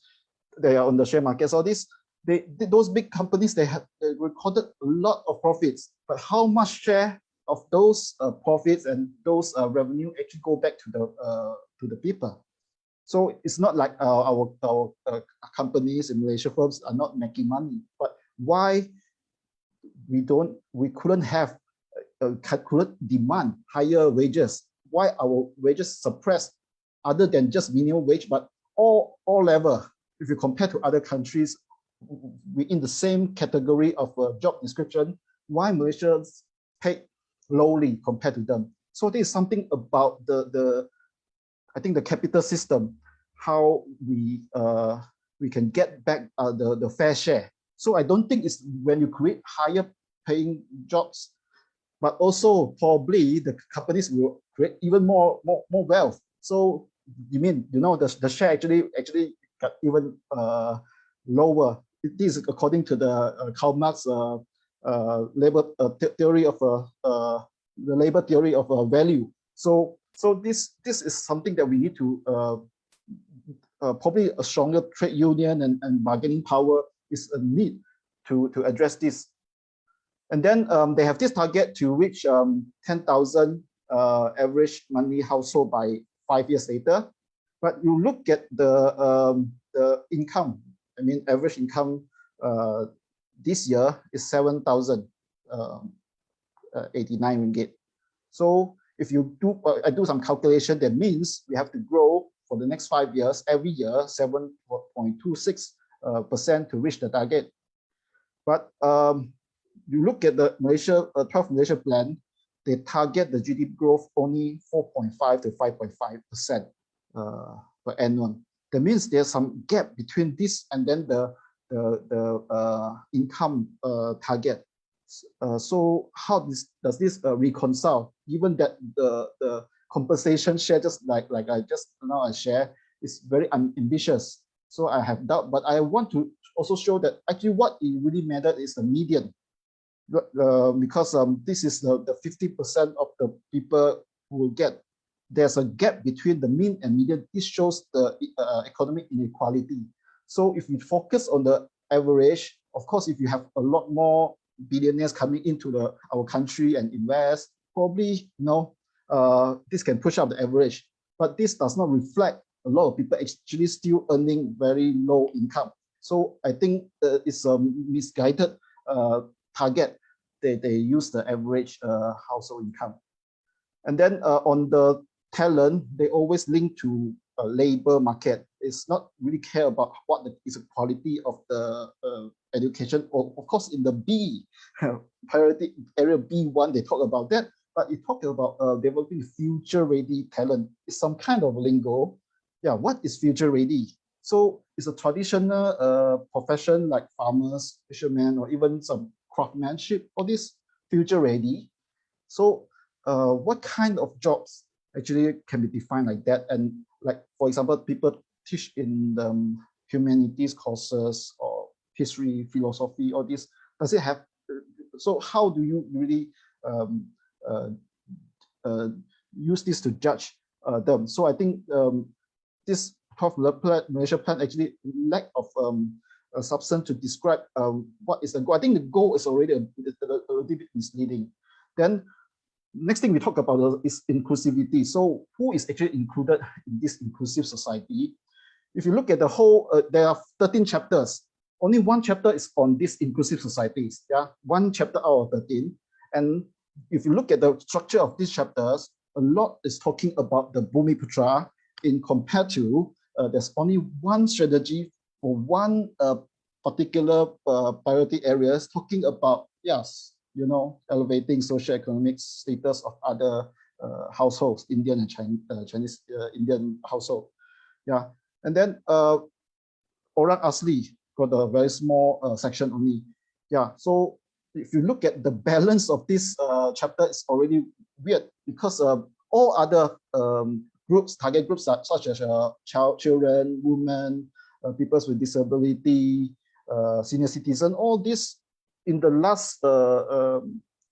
they are on the share markets. All this, those big companies, they recorded a lot of profits, but how much share of those profits and those revenue actually go back to the people? So it's not like our companies in Malaysia, firms are not making money, but why we couldn't demand higher wages? Why our wages suppressed, other than just minimum wage, but all level? If you compare to other countries, we in the same category of job description, why Malaysians pay lowly compared to them? So this is something about I think the capital system, how we can get back the fair share. So I don't think it's when you create higher paying jobs, but also probably the companies will create even more wealth. So you mean, the share actually got even lower. It is according to the Karl Marx labor theory of the labor theory of value. So this is something that we need to probably a stronger trade union and bargaining power is a need to address this. And then they have this target to reach 10,000 average monthly household by 5 years later. But you look at the income. I mean, average income this year is 7,089 ringgit. So if you do, I do some calculation, that means we have to grow for the next 5 years, every year, 7.26% to reach the target. But you look at the 12th Malaysia plan, they target the GDP growth only 4.5 to 5.5% per annum. That means there's some gap between this and then the income target. So how does this reconcile? Given that the compensation share, just like I just now I share, is very ambitious. So I have doubt, but I want to also show that actually what it really matters is the median, because this is the 50% of the people who will get there's a gap between the mean and median. This shows the economic inequality. So if we focus on the average, of course, if you have a lot more billionaires coming into our country and invest, probably this can push up the average. But this does not reflect a lot of people actually still earning very low income. So I think it's a misguided target. They use the average household income. And then on the talent, they always link to a labor market. It's not really care about what is the quality of the education. Of course, in the B priority area B1, they talk about that, but it talks about developing future-ready talent. It's some kind of lingo. Yeah, what is future-ready? So it's a traditional profession like farmers, fishermen, or even some craftsmanship. All this future-ready. So what kind of jobs actually can be defined like that? And like, for example, people teach in the humanities courses or history, philosophy, all this. Does it have? So how do you really use this to judge them? So I think this Malaysia plan actually lack of a substance to describe what is the goal. I think the goal is already a little bit misleading. Then next thing we talk about is inclusivity. So who is actually included in this inclusive society? If you look at the whole, there are 13 chapters. Only one chapter is on these inclusive societies. Yeah, one chapter out of 13. And if you look at the structure of these chapters, a lot is talking about the Bumiputra in compared to there's only one strategy for one particular priority areas talking about, yes, elevating social-economic status of other households, Indian and Chinese Indian household. Yeah, and then Orang Asli got a very small section only. Yeah, so if you look at the balance of this chapter, it's already weird because all other groups, target groups such as children, women, people with disability, senior citizen, all this in the last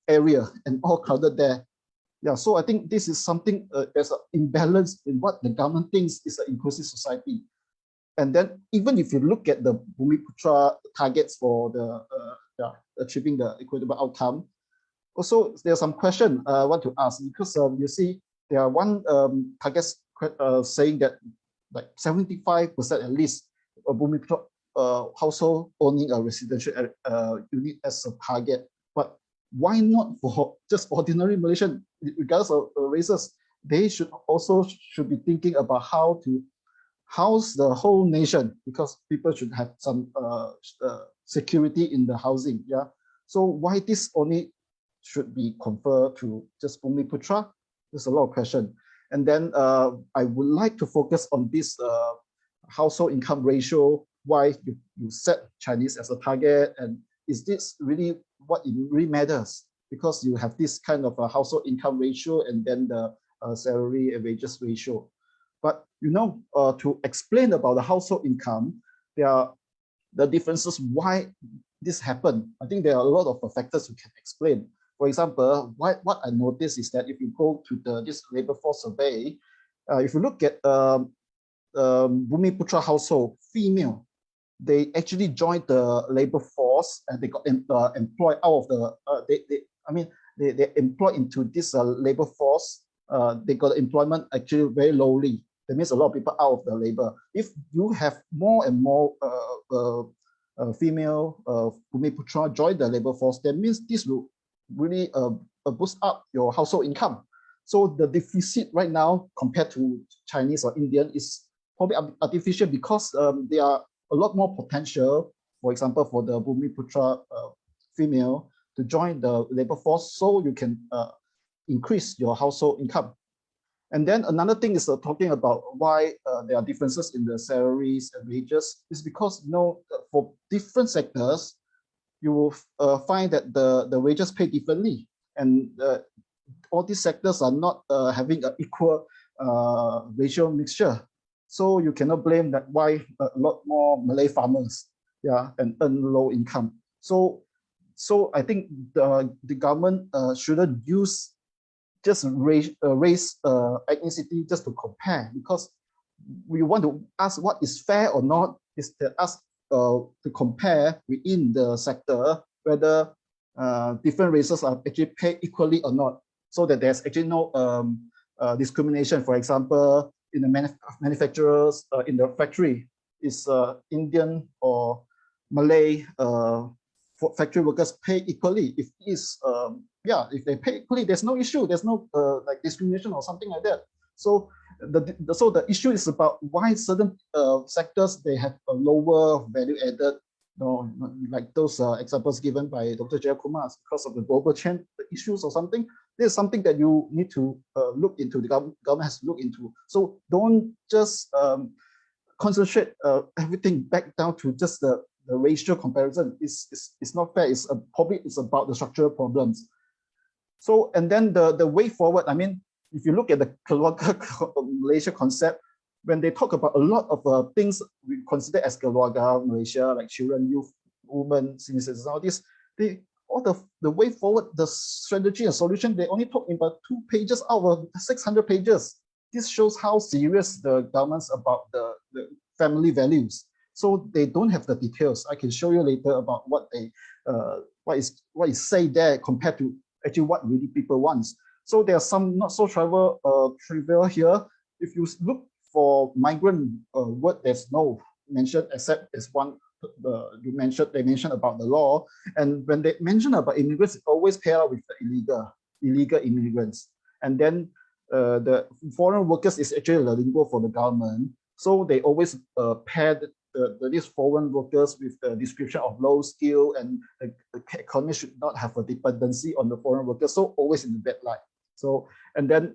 area and all crowded there. Yeah, so I think this is something, there's an imbalance in what the government thinks is an inclusive society. And then even if you look at the Bumiputra targets for the achieving the equitable outcome, also there's some question I want to ask, because you see there are one targets saying that like 75% at least of Bumiputra household owning a residential unit as a target. But why not for just ordinary Malaysian, regardless of races? They should be thinking about how to house the whole nation, because people should have some security in the housing. Yeah. So why this only should be conferred to just Bumiputra? There's a lot of question. And then I would like to focus on this household income ratio. Why you set Chinese as a target, and is this really what it really matters? Because you have this kind of a household income ratio and then the salary and wages ratio. But to explain about the household income, there are the differences why this happened. I think there are a lot of factors you can explain. For example, what I noticed is that if you go to this labor force survey, if you look at Bumiputra household, female, they actually joined the labor force and they got employed out of the, they employed into this labor force. They got employment actually very lowly. That means a lot of people out of the labor. If you have more and more female Bumiputra join the labor force, that means this will really boost up your household income. So the deficit right now compared to Chinese or Indian is probably artificial, because there are a lot more potential, for example, for the Bumiputra female to join the labor force, so you can increase your household income. And then another thing is talking about why there are differences in the salaries and wages, is because for different sectors, you will find that the wages pay differently, and all these sectors are not having an equal racial mixture. So you cannot blame that why a lot more Malay farmers, and earn low income. So I think the government shouldn't use just race ethnicity just to compare, because we want to ask what is fair or not is to ask to compare within the sector whether different races are actually paid equally or not, so that there's actually no discrimination. For example, in the manufacturers in the factory, is Indian or Malay factory workers pay equally? If if they pay equally, there's no issue. There's no like discrimination or something like that. So the issue is about why certain sectors they have a lower value added. No, like those examples given by Dr. Jayakumar, because of the global change issues or something. This is something that you need to look into. The government has to look into. So don't just concentrate everything back down to just the racial comparison. It's not fair. It's probably it's about the structural problems. So, and then the way forward, I mean, if you look at the keluarga Malaysia concept, when they talk about a lot of things we consider as keluarga Malaysia, like children, youth, women, senior citizens, all this, all the way forward, the strategy and solution, they only talk about 2 pages out of 600 pages. This shows how serious the government's about the family values. So they don't have the details. I can show you later about what they what is said there compared to actually what really people want. So there are some not so trivial here. If you look for migrant word, there's no mention except as one they mentioned about the law. And when they mention about immigrants, it always pair up with the illegal immigrants. And then the foreign workers is actually the lingo for the government. So they always pair these foreign workers with the description of low skill, and the economy should not have a dependency on the foreign workers. So always in the bad light. So, and then,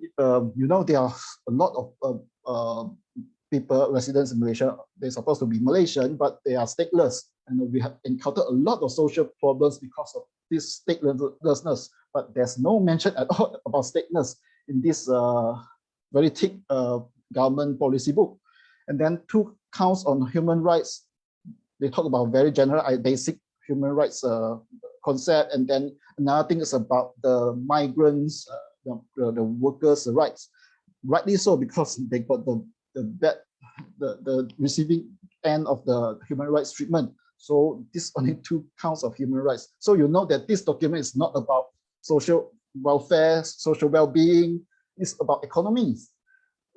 you know, there are a lot of people, residents in Malaysia, they're supposed to be Malaysian, but they are stateless. And we have encountered a lot of social problems because of this statelessness, but there's no mention at all about statelessness in this very thick government policy book. And then 2 counts on human rights. They talk about very general, basic human rights concept. And then another thing is about the migrants, the workers' rights. Rightly so, because they got the receiving end of the human rights treatment. So this only 2 counts of human rights. So you know that this document is not about social welfare, social well-being. It's about economies.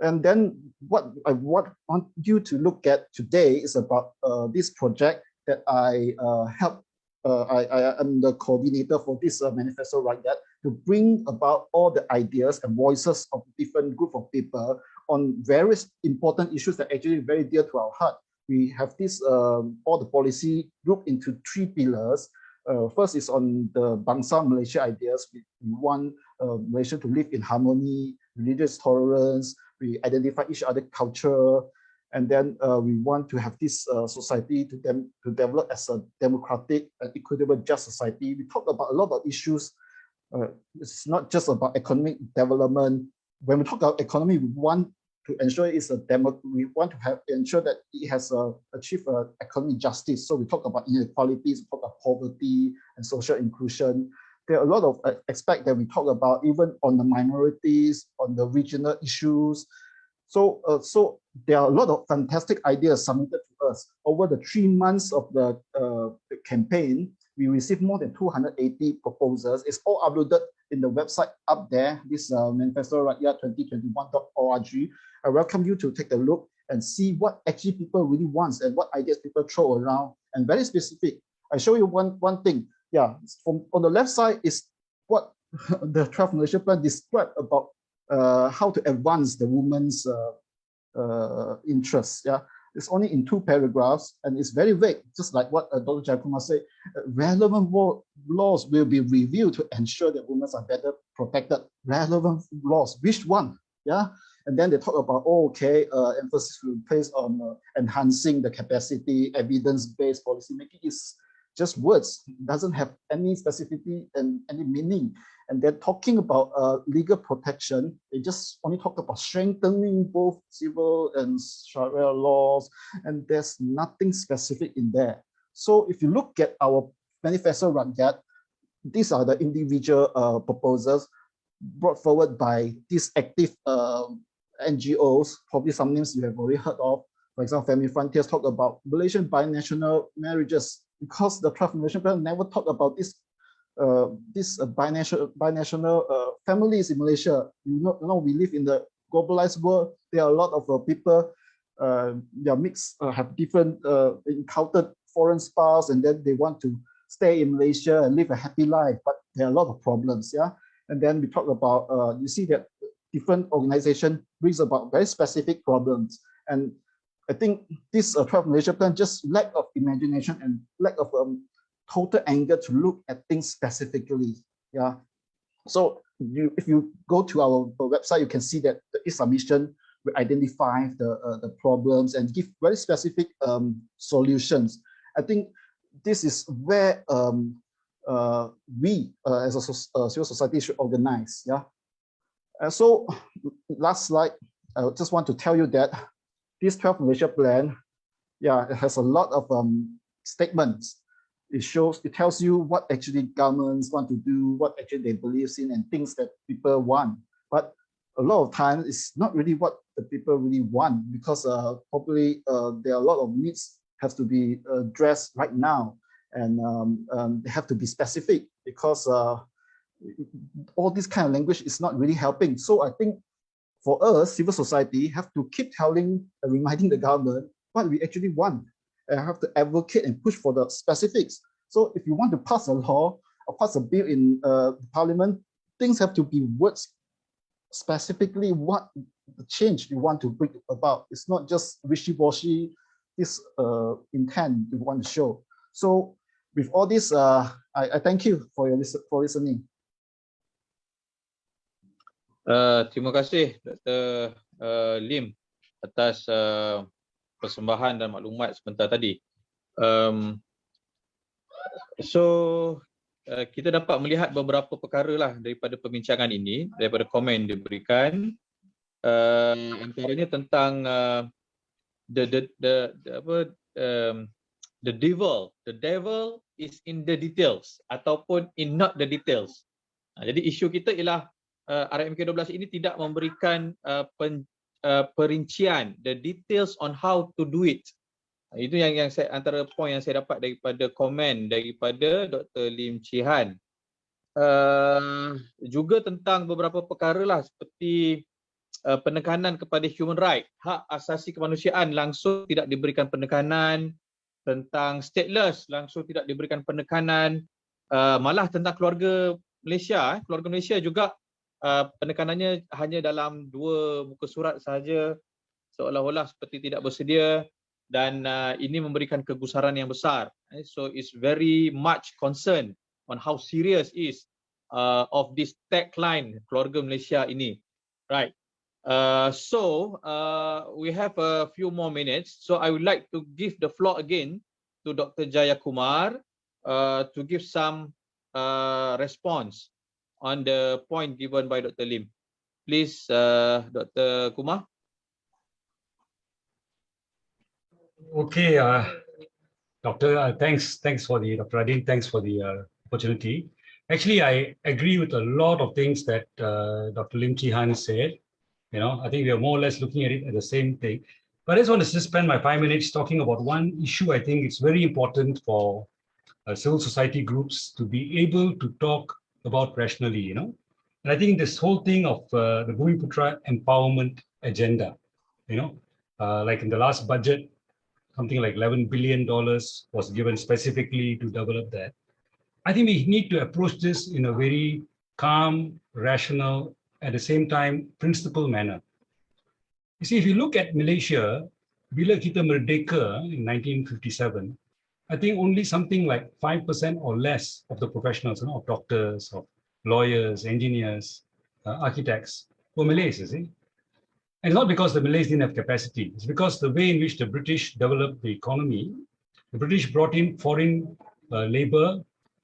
And then what I want you to look at today is about this project that I help. I am the coordinator for this manifesto right now, to bring about all the ideas and voices of different group of people on various important issues that are actually very dear to our heart. We have this all the policy grouped into 3 pillars. First is on the Bangsa Malaysia ideas. We want Malaysia to live in harmony, religious tolerance. We identify each other culture, and then we want to have this society to develop as a democratic and equitable, just society. We talk about a lot of issues. It's not just about economic development. When we talk about economy, we want to ensure it's we want to ensure that it has achieved economic justice. So we talk about inequalities, we talk about poverty and social inclusion. There are a lot of aspects that we talk about, even on the minorities, on the regional issues. So there are a lot of fantastic ideas submitted to us. Over the 3 months of the campaign, we received more than 280 proposals. It's all uploaded in the website up there, this manifesto rakyat 2021.org. I welcome you to take a look and see what actually people really want and what ideas people throw around, and very specific. I show you one thing. Yeah, on the left side is what the 12 Malaysia plan described about how to advance the women's interests. Yeah, it's only in 2 paragraphs, and it's very vague, just like what Dr. Jayakumar said. Relevant laws will be reviewed to ensure that women are better protected. Relevant laws, which one? Yeah, and then they talk about, emphasis will be placed on enhancing the capacity, evidence-based policy making. Is just words, doesn't have any specificity and any meaning. And they're talking about legal protection. They just only talk about strengthening both civil and Sharia laws, and there's nothing specific in there. So if you look at our manifesto rakyat, these are the individual proposals. brought forward by these active NGOs. Probably some names you have already heard of. For example, Family Frontiers talk about Malaysian binational marriages, because the 12th Malaysian Plan never talked about this binational families in Malaysia. You know, we live in the globalized world. There are a lot of people, they are mixed, have different encountered foreign spouse, and then they want to stay in Malaysia and live a happy life. But there are a lot of problems, yeah. And then we talk about, you see that different organization brings about very specific problems. And I think this 12th Malaysia Plan just lack of imagination and lack of total anger to look at things specifically. Yeah. So if you go to our website, you can see that the submission will identify the problems and give very specific solutions. I think this is where we as a civil society should organize. Yeah. So last slide, I just want to tell you that this 12th Malaysia Plan, yeah, it has a lot of statements. It tells you what actually governments want to do, what actually they believe in, and things that people want. But a lot of times it's not really what the people really want, because probably there are a lot of needs have to be addressed right now, and they have to be specific, because all this kind of language is not really helping. So I think for us, civil society have to keep telling and reminding the government what we actually want, and have to advocate and push for the specifics. So if you want to pass a law or pass a bill in parliament, things have to be words specifically what the change you want to bring about. It's not just wishy-washy, this intent you want to show. So with all this, I thank you for listening. Terima kasih Dr. Lim atas persembahan dan maklumat sebentar tadi. Kita dapat melihat beberapa perkara lah daripada perbincangan ini, daripada komen diberikan. Antaranya tentang the devil is in the details ataupun in not the details. Jadi isu kita ialah RMK 12 ini tidak memberikan perincian, the details on how to do it. Itu yang saya, antara poin yang saya dapat daripada komen daripada Dr. Lim Chee Han. Juga tentang beberapa perkara lah, seperti penekanan kepada human right, hak asasi kemanusiaan langsung tidak diberikan penekanan, tentang stateless langsung tidak diberikan penekanan, malah tentang keluarga Malaysia juga penekanannya hanya dalam 2 muka surat sahaja, seolah-olah seperti tidak bersedia, dan ini memberikan kegusaran yang besar. So it's very much concern on how serious is of this tagline keluarga Malaysia ini. Right. We have a few more minutes. So I would like to give the floor again to Dr. Jayakumar to give some response on the point given by Dr. Lim. Please, Dr. Kumar. Okay, Doctor, thanks for the, Dr. Radin, thanks for the opportunity. Actually, I agree with a lot of things that Dr. Lim Chee Han said. You know, I think we are more or less looking at it as the same thing. But I just want to spend my 5 minutes talking about one issue. I think it's very important for civil society groups to be able to talk about rationally, you know. And I think this whole thing of the Bumiputra empowerment agenda, you know, like in the last budget, something like $11 billion was given specifically to develop that. I think we need to approach this in a very calm, rational, at the same time, principled manner. You see, if you look at Malaysia, bila kita merdeka in 1957, I think only something like 5% or less of the professionals, you know, of doctors, of lawyers, engineers, architects were Malays, you see. And it's not because the Malays didn't have capacity. It's because the way in which the British developed the economy, the British brought in foreign labor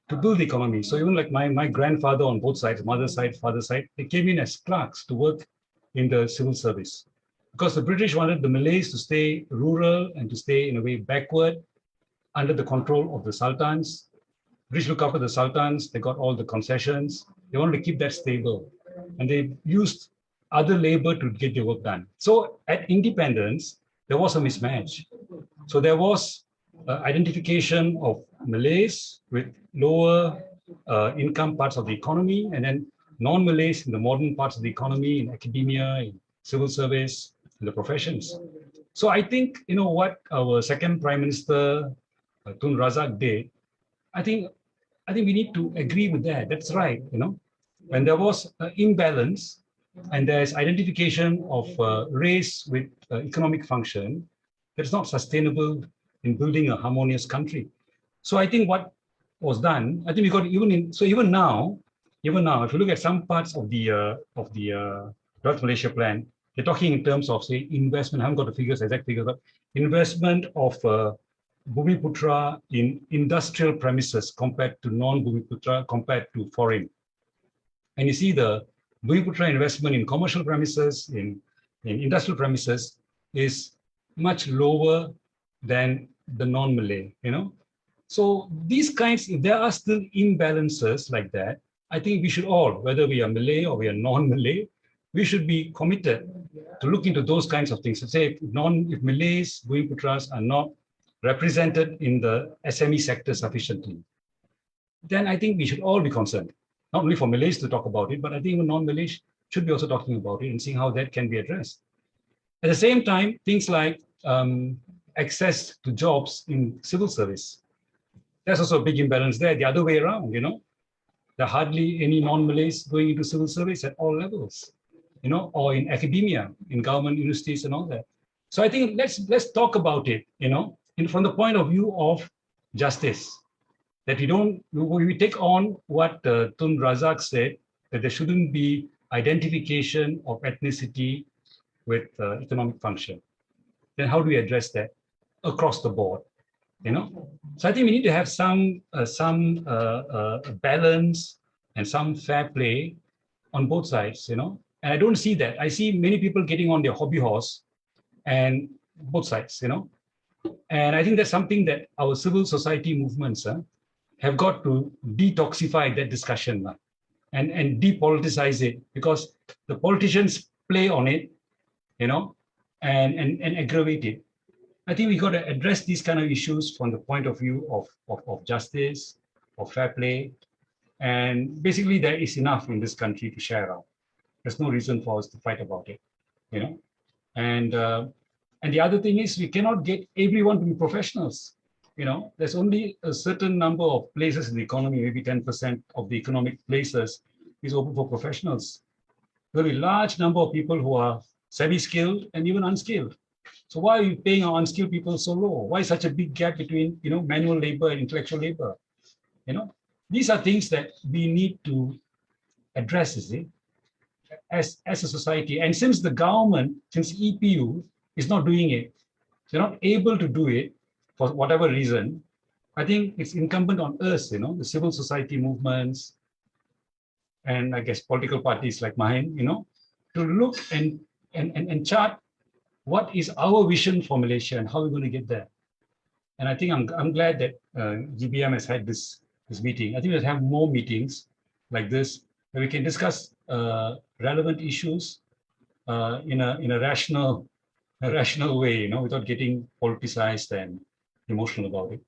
to build the economy. So even like my grandfather on both sides, mother's side, father's side, they came in as clerks to work in the civil service. Because the British wanted the Malays to stay rural and to stay in a way backward under the control of the sultans. British look after the sultans, they got all the concessions. They wanted to keep that stable. and they used other labor to get their work done. So at independence, there was a mismatch. So there was identification of Malays with lower income parts of the economy, and then non-Malays in the modern parts of the economy, in academia, in civil service, in the professions. So I think, what our second Prime Minister, Tun Razak, did, I think we need to agree with that. That's right. When there was an imbalance and there's identification of race with economic function, that's not sustainable in building a harmonious country. So I think what was done, I think we got even now, if you look at some parts of the Development Malaysia plan, they're talking in terms of, say, investment. I haven't got the figures, exact figures, but investment of Bumiputra in industrial premises compared to non-Bumiputra, compared to foreign. And you see the Bumiputra investment in commercial premises, in industrial premises, is much lower than the non-Malay, So these kinds, if there are still imbalances like that, I think we should all, whether we are Malay or we are non-Malay, we should be committed to look into those kinds of things. To say if Malays, Bumiputras are not represented in the SME sector sufficiently, then I think we should all be concerned. Not only for Malays to talk about it, but I think even non-Malays should be also talking about it and seeing how that can be addressed. At the same time, things like access to jobs in civil service. There's also a big imbalance there, the other way around, There are hardly any non-Malays going into civil service at all levels, or in academia, in government universities and all that. So I think let's talk about it, from the point of view of justice, that we take on what Tun Razak said, that there shouldn't be identification of ethnicity with economic function. Then how do we address that across the board? So I think we need to have some balance and some fair play on both sides, And I don't see that. I see many people getting on their hobby horse and both sides, And I think that's something that our civil society movements have got to detoxify that discussion and depoliticize it, because the politicians play on it, and aggravate it. I think we got to address these kind of issues from the point of view of justice, of fair play, and basically there is enough in this country to share out. There's no reason for us to fight about it, And the other thing is, we cannot get everyone to be professionals. There's only a certain number of places in the economy, maybe 10% of the economic places is open for professionals. There'll be a large number of people who are semi-skilled and even unskilled. So why are you paying our unskilled people so low? Why such a big gap between, manual labor and intellectual labor? These are things that we need to address, as a society. And since the government, since EPU is not doing it, they're not able to do it for whatever reason, I think it's incumbent on us, the civil society movements, and I guess political parties like mine, to look and chart what is our vision for Malaysia and how we're going to get there. And I think I'm glad that GBM has had this meeting. I think we'll have more meetings like this where we can discuss relevant issues in a rational way, without getting politicized and emotional about it.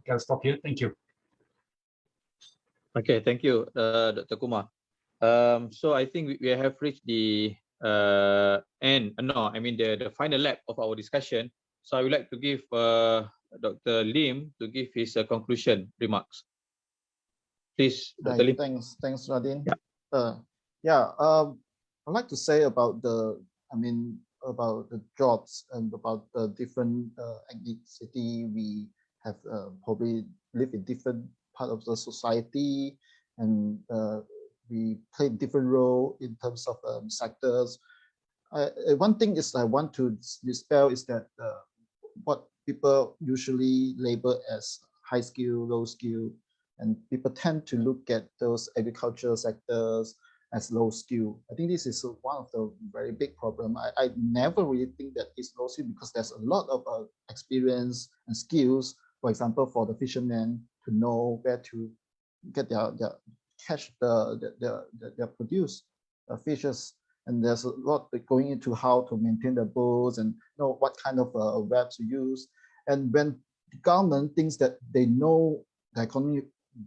Okay, I'll stop here. Thank you. Okay, thank you, Dr. Kumar. So I think we have reached the the final lap of our discussion. So I would like to give Dr. Lim to give his conclusion remarks. Please, Dr. Lim. Thanks, Radin. Yeah. I'd like to say about the jobs and about the different ethnicity. We have probably live in different part of the society, and we play different role in terms of sectors. One thing is I want to dispel is that what people usually label as high skill, low skill, and people tend to look at those agricultural sectors as low skill. I think this is one of the very big problem. I never really think that it's low skill, because there's a lot of experience and skills. For example, for the fishermen to know where to get their catch their produced fishes. And there's a lot going into how to maintain the boats and know what kind of webs to use. And when the government thinks that they know the economy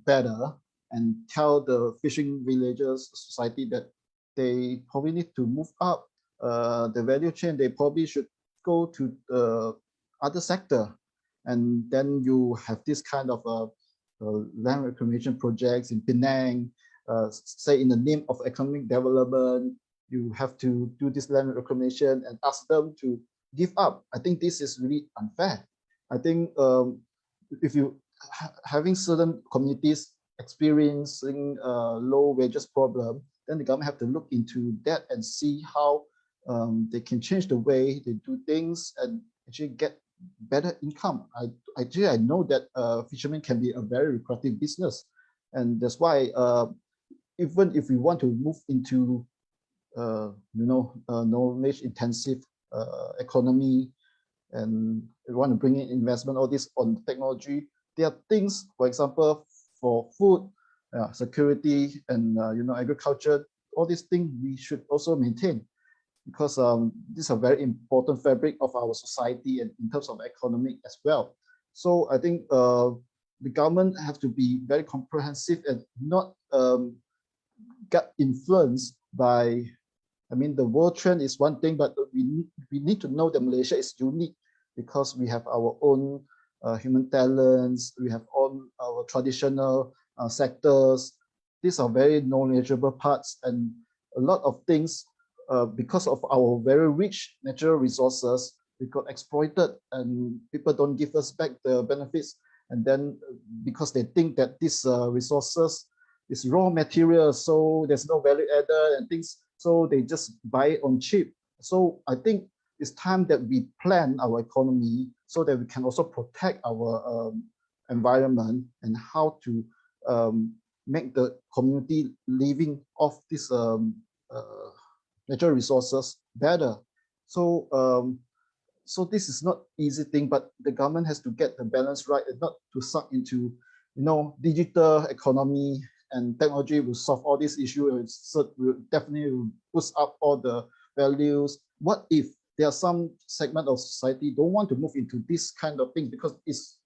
better and tell the fishing villagers, society, that they probably need to move up the value chain, they probably should go to the other sector. And then you have this kind of land reclamation projects in Penang, say in the name of economic development, you have to do this land reclamation and ask them to give up. I think this is really unfair. I think if you having certain communities experiencing low wages problem, then the government have to look into that and see how they can change the way they do things and actually get better income. I know that fishermen can be a very lucrative business, and that's why even if we want to move into knowledge intensive economy, and we want to bring in investment, all this on technology, there are things, for example, for food security and agriculture, all these things we should also maintain, because these are very important fabric of our society and in terms of economic as well. So I think the government have to be very comprehensive and not get influenced by, I mean, the world trend is one thing, but we need to know that Malaysia is unique because we have our own human talents, we have all our traditional sectors. These are very knowledgeable parts, and a lot of things, because of our very rich natural resources, we got exploited and people don't give us back the benefits. And then because they think that these resources is raw material, so there's no value added and things, so they just buy it on cheap. So I think it's time that we plan our economy so that we can also protect our environment and how to make the community living off these natural resources better. So so this is not easy thing, but the government has to get the balance right and not to suck into, digital economy and technology will solve all these issues. So will definitely boost up all the values. What if there are some segment of society don't want to move into this kind of thing because it's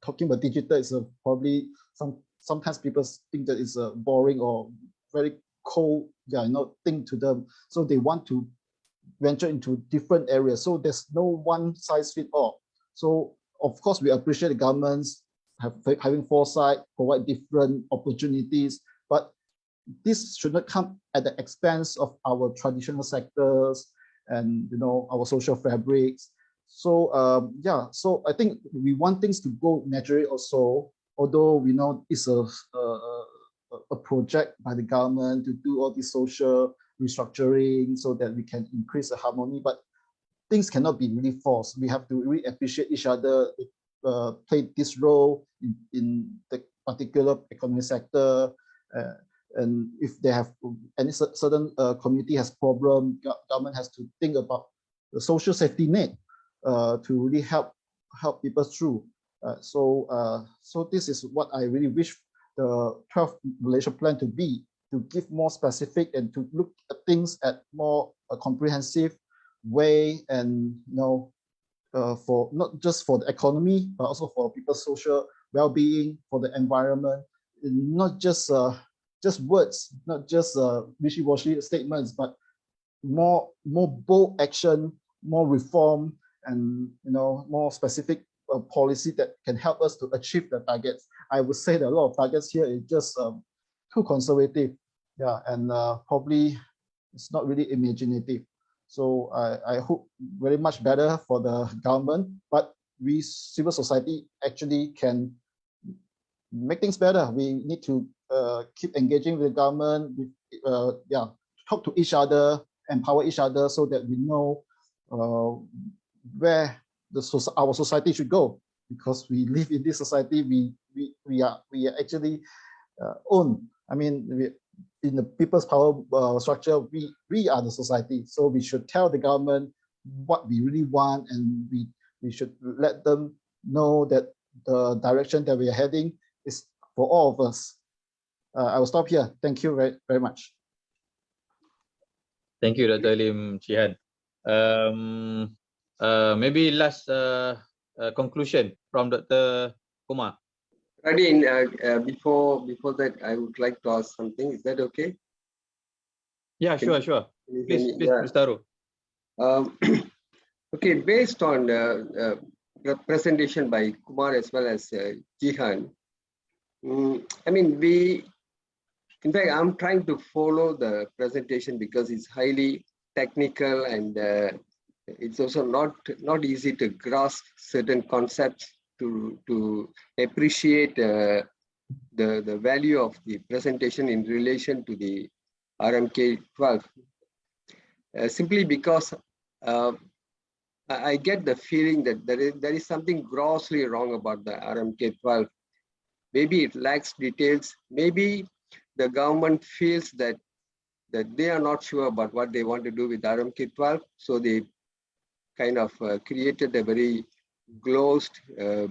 talking about digital is probably sometimes people think that it's a boring or very cold thing to them, so they want to venture into different areas. So there's no one size fit all. So of course we appreciate the governments having foresight, provide different opportunities, but this should not come at the expense of our traditional sectors and our social fabrics. So so I think we want things to go naturally also, although we know it's a project by the government to do all this social restructuring so that we can increase the harmony, but things cannot be really forced. We have to really appreciate each other, play this role in the particular economic sector, and if they have any certain community has problem, government has to think about the social safety net to really help people through. So this is what I really wish the 12th Malaysia plan to be, to give more specific and to look at things at more comprehensive way, and for not just for the economy but also for people's social well-being, for the environment, not just words, not just wishy-washy statements, but more bold action, more reform, and more specific policy that can help us to achieve the targets. I would say that a lot of targets here is just too conservative, and probably it's not really imaginative. So I hope very much better for the government, but we civil society actually can make things better. We need to keep engaging with the government, talk to each other, empower each other, so that we know where our society should go, because we live in this society. We are actually own. I mean, in the people's power structure, we are the society. So we should tell the government what we really want, and we should let them know that the direction that we are heading is for all of us. I will stop here. Thank you very, very much. Thank you, Dr. Lim Chee Han. Maybe last conclusion from Dr. Kumar. Radin, before that, I would like to ask something. Is that okay? Yeah, Can sure. you hear Please, me? please, Yeah. Mr. Aru. Okay, based on the presentation by Kumar as well as Jihan, I mean, in fact, I'm trying to follow the presentation because it's highly technical and it's also not easy to grasp certain concepts to appreciate the value of the presentation in relation to the RMK 12. Simply because I get the feeling that there is something grossly wrong about the RMK 12. Maybe it lacks details. Maybe the government feels that they are not sure about what they want to do with RMK 12. So they kind of created a very glossed,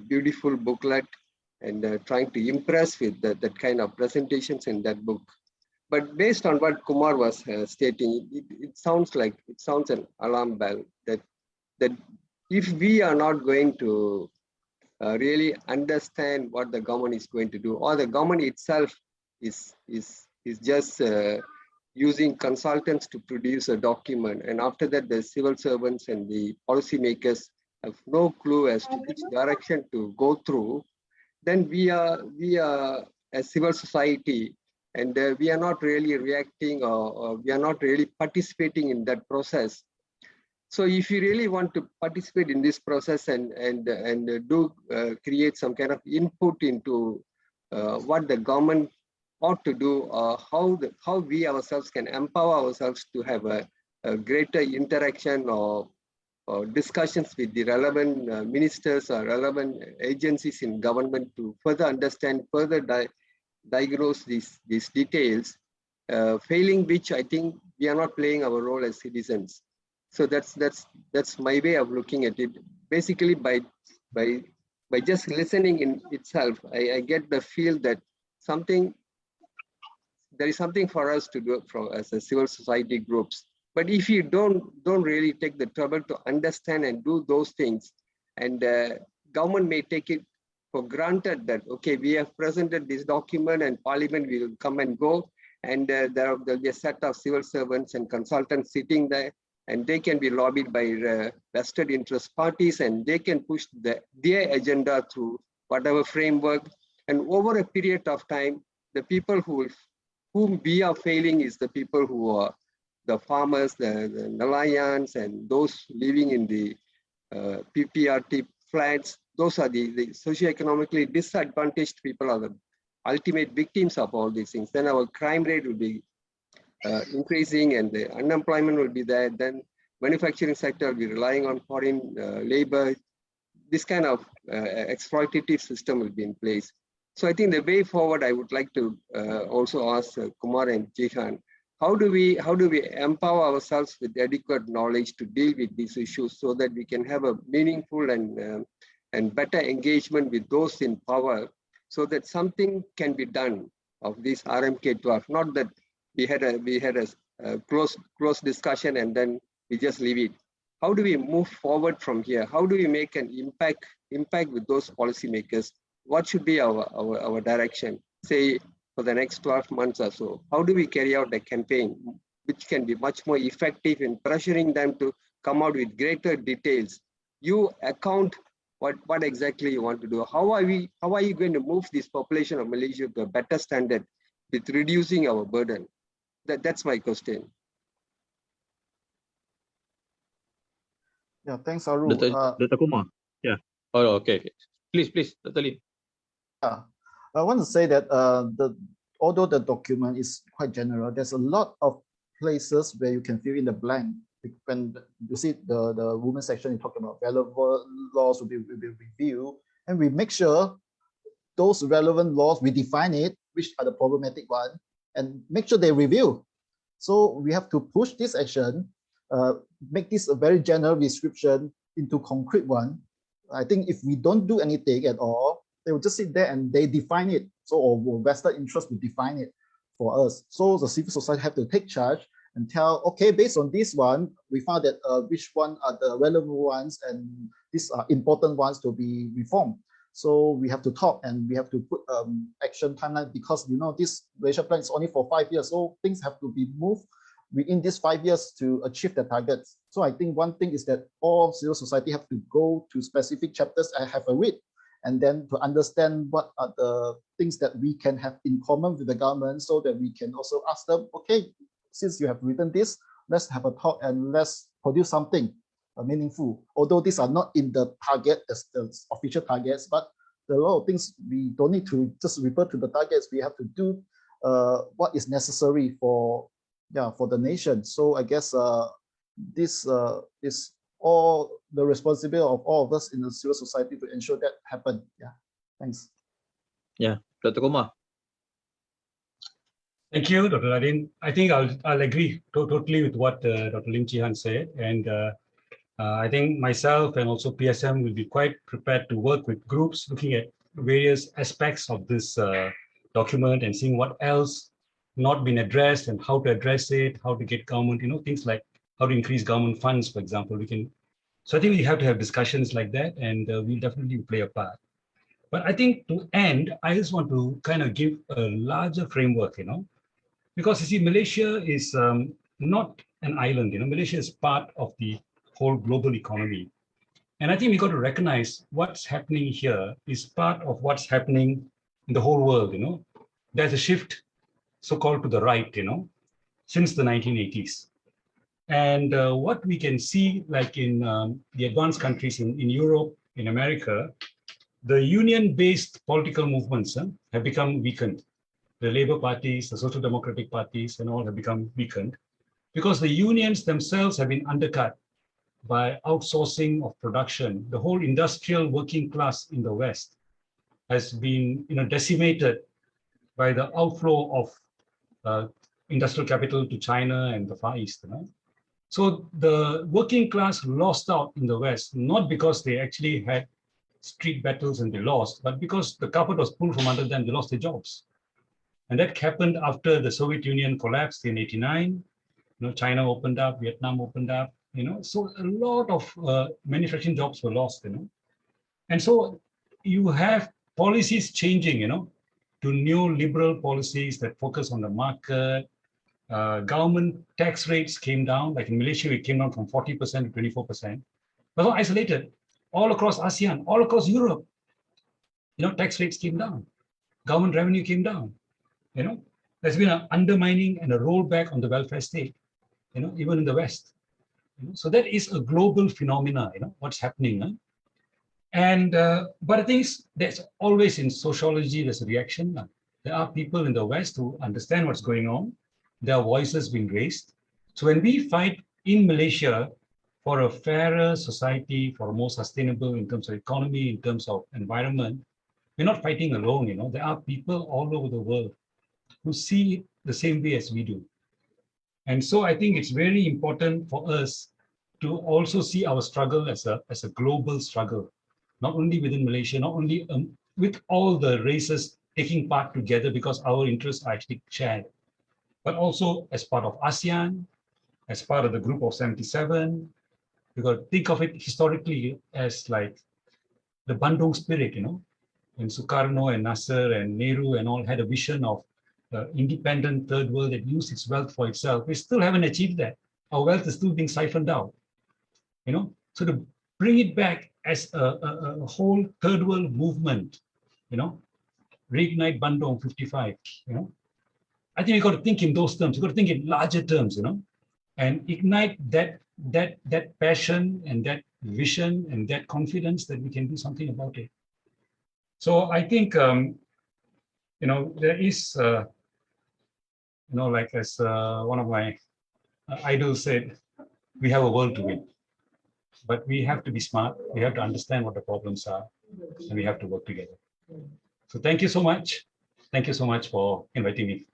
beautiful booklet and trying to impress with that kind of presentations in that book. But based on what Kumar was stating, it sounds an alarm bell that if we are not going to really understand what the government is going to do, or the government itself is just using consultants to produce a document, and after that the civil servants and the policymakers have no clue as to which direction to go through, then we are a civil society, and we are not really reacting or we are not really participating in that process. So if you really want to participate in this process and do create some kind of input into what the government ought to do, or how we ourselves can empower ourselves to have a greater interaction or discussions with the relevant ministers or relevant agencies in government to further understand, further diagnose these details, failing which I think we are not playing our role as citizens. So that's my way of looking at it. Basically, by just listening in itself, I get the feel that there is something for us to do as a civil society groups. But if you don't really take the trouble to understand and do those things, and government may take it for granted that, okay, we have presented this document and parliament will come and go, and there'll be a set of civil servants and consultants sitting there, and they can be lobbied by vested interest parties, and they can push their agenda through whatever framework. And over a period of time, the people whom we are failing is the people who are the farmers, the Nalayans, and those living in the PPRT flats. Those are the socioeconomically disadvantaged people are the ultimate victims of all these things. Then our crime rate will be increasing and the unemployment will be there. Then manufacturing sector will be relying on foreign labor. This kind of exploitative system will be in place. So I think the way forward, I would like to also ask Kumar and Jihan, how do we empower ourselves with adequate knowledge to deal with these issues so that we can have a meaningful and better engagement with those in power, so that something can be done of this RMK 12, not that we had a close discussion and then we just leave it. How do we move forward from here? How do we make an impact with those policymakers? What should be our direction, say, for the next 12 months or so? How do we carry out a campaign which can be much more effective in pressuring them to come out with greater details? You account what exactly you want to do. How are you going to move this population of Malaysia to a better standard with reducing our burden? That's my question. Yeah, thanks, Aru. Dr. Kumar. Yeah. Oh, okay. Please, Dr. Lim. Yeah, I want to say that although the document is quite general, there's a lot of places where you can fill in the blank. When you see the women section, you talk about relevant laws will be reviewed, and we make sure those relevant laws, we define it, which are the problematic one, and make sure they review. So we have to push this action, make this a very general description into concrete one. I think if we don't do anything at all, they will just sit there and they define it. So, or vested interest to define it for us. So the civil society have to take charge and tell, okay, based on this one, we found that which one are the relevant ones and these are important ones to be reformed. So we have to talk and we have to put action timeline, because this Malaysia plan is only for 5 years. So things have to be moved within these 5 years to achieve the targets. So I think one thing is that all civil society have to go to specific chapters and have a read, and then to understand what are the things that we can have in common with the government, so that we can also ask them, okay, since you have written this, let's have a talk and let's produce something meaningful. Although these are not in the target, as the official targets, but there are a lot of things we don't need to just refer to the targets. We have to do what is necessary for the nation. So I guess this is all the responsibility of all of us in the civil society to ensure that happen. Yeah, thanks. Yeah, Dr. Kumar. Thank you, Dr. Radin. I think I'll agree totally with what Dr. Lim Chee Han said, and I think myself and also PSM will be quite prepared to work with groups looking at various aspects of this document and seeing what else not been addressed and how to address it, how to get government, things like how to increase government funds, for example. So I think we have to have discussions like that, and we'll definitely play a part. But I think to end, I just want to kind of give a larger framework, because you see, Malaysia is not an island. Malaysia is part of the whole global economy. And I think we got to recognize what's happening here is part of what's happening in the whole world. There's a shift, so-called to the right, since the 1980s. And what we can see, like in the advanced countries in Europe, in America, the union-based political movements have become weakened. The Labour parties, the Social Democratic parties, and all have become weakened because the unions themselves have been undercut by outsourcing of production. The whole industrial working class in the West has been decimated by the outflow of industrial capital to China and the Far East. So the working class lost out in the West, not because they actually had street battles and they lost, but because the carpet was pulled from under them, they lost their jobs. And that happened after the Soviet Union collapsed in '89. China opened up, Vietnam opened up, so a lot of manufacturing jobs were lost, And so you have policies changing, to new liberal policies that focus on the market. Government tax rates came down, like in Malaysia, it came down from 40% to 24%. But not isolated, all across ASEAN, all across Europe, tax rates came down, government revenue came down. There's been an undermining and a rollback on the welfare state, even in the West. So that is a global phenomena, what's happening. And but I think there's always in sociology, there's a reaction. There are people in the West who understand what's going on. There are voices being raised. So when we fight in Malaysia for a fairer society, for a more sustainable in terms of economy, in terms of environment, we're not fighting alone. There are people all over the world who see it the same way as we do. And so I think it's very important for us to also see our struggle as a global struggle, not only within Malaysia, not only with all the races taking part together because our interests are actually shared, but also as part of ASEAN, as part of the group of 77. You got to think of it historically as like the Bandung spirit, when Sukarno and Nasser and Nehru and all had a vision of independent third world that used its wealth for itself. We still haven't achieved that. Our wealth is still being siphoned out. So to bring it back as a whole third world movement, reignite Bandung 55, I think we got to think in those terms. We got to think in larger terms, and ignite that passion and that vision and that confidence that we can do something about it. So I think there is like as one of my idols said, we have a world to win, but we have to be smart. We have to understand what the problems are, and we have to work together. So thank you so much. Thank you so much for inviting me.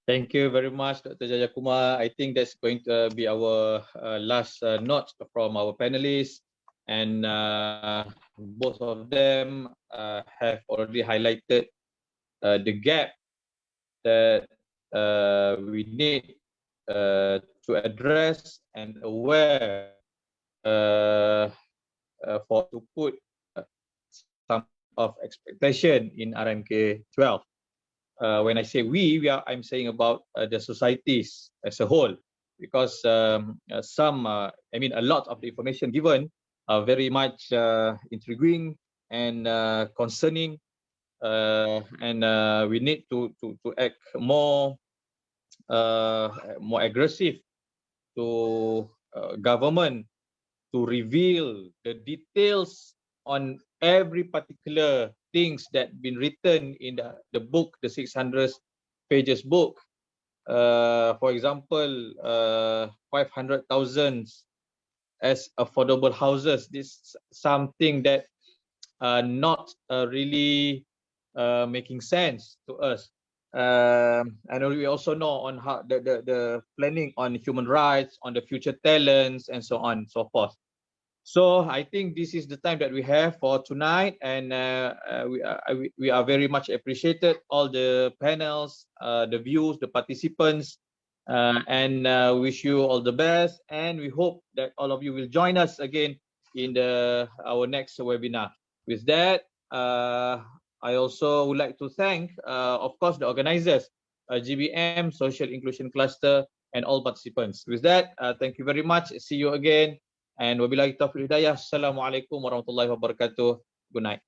Thank you very much, Dr. Jayakumar. I think that's going to be our last note from our panelists. And both of them have already highlighted the gap that we need to address and aware for to put some of expectation in RMK 12. When I say I'm saying about the societies as a whole, because a lot of the information given are very much intriguing and concerning, and we need to act more aggressive to government to reveal the details on every particular things that been written in the book, the 600 pages book. For example, 500,000 as affordable houses. This is something that not really making sense to us. And we also know on how the planning on human rights, on the future talents, and so on and so forth. So I think this is the time that we have for tonight, and we are very much appreciated all the panels, the views, the participants, and wish you all the best. And we hope that all of you will join us again in our next webinar. With that, I also would like to thank, of course, the organizers, GBM, Social Inclusion Cluster, and all participants. With that, thank you very much. See you again. And wabillahi taufiq hidayah. Assalamualaikum warahmatullahi wabarakatuh. Good night.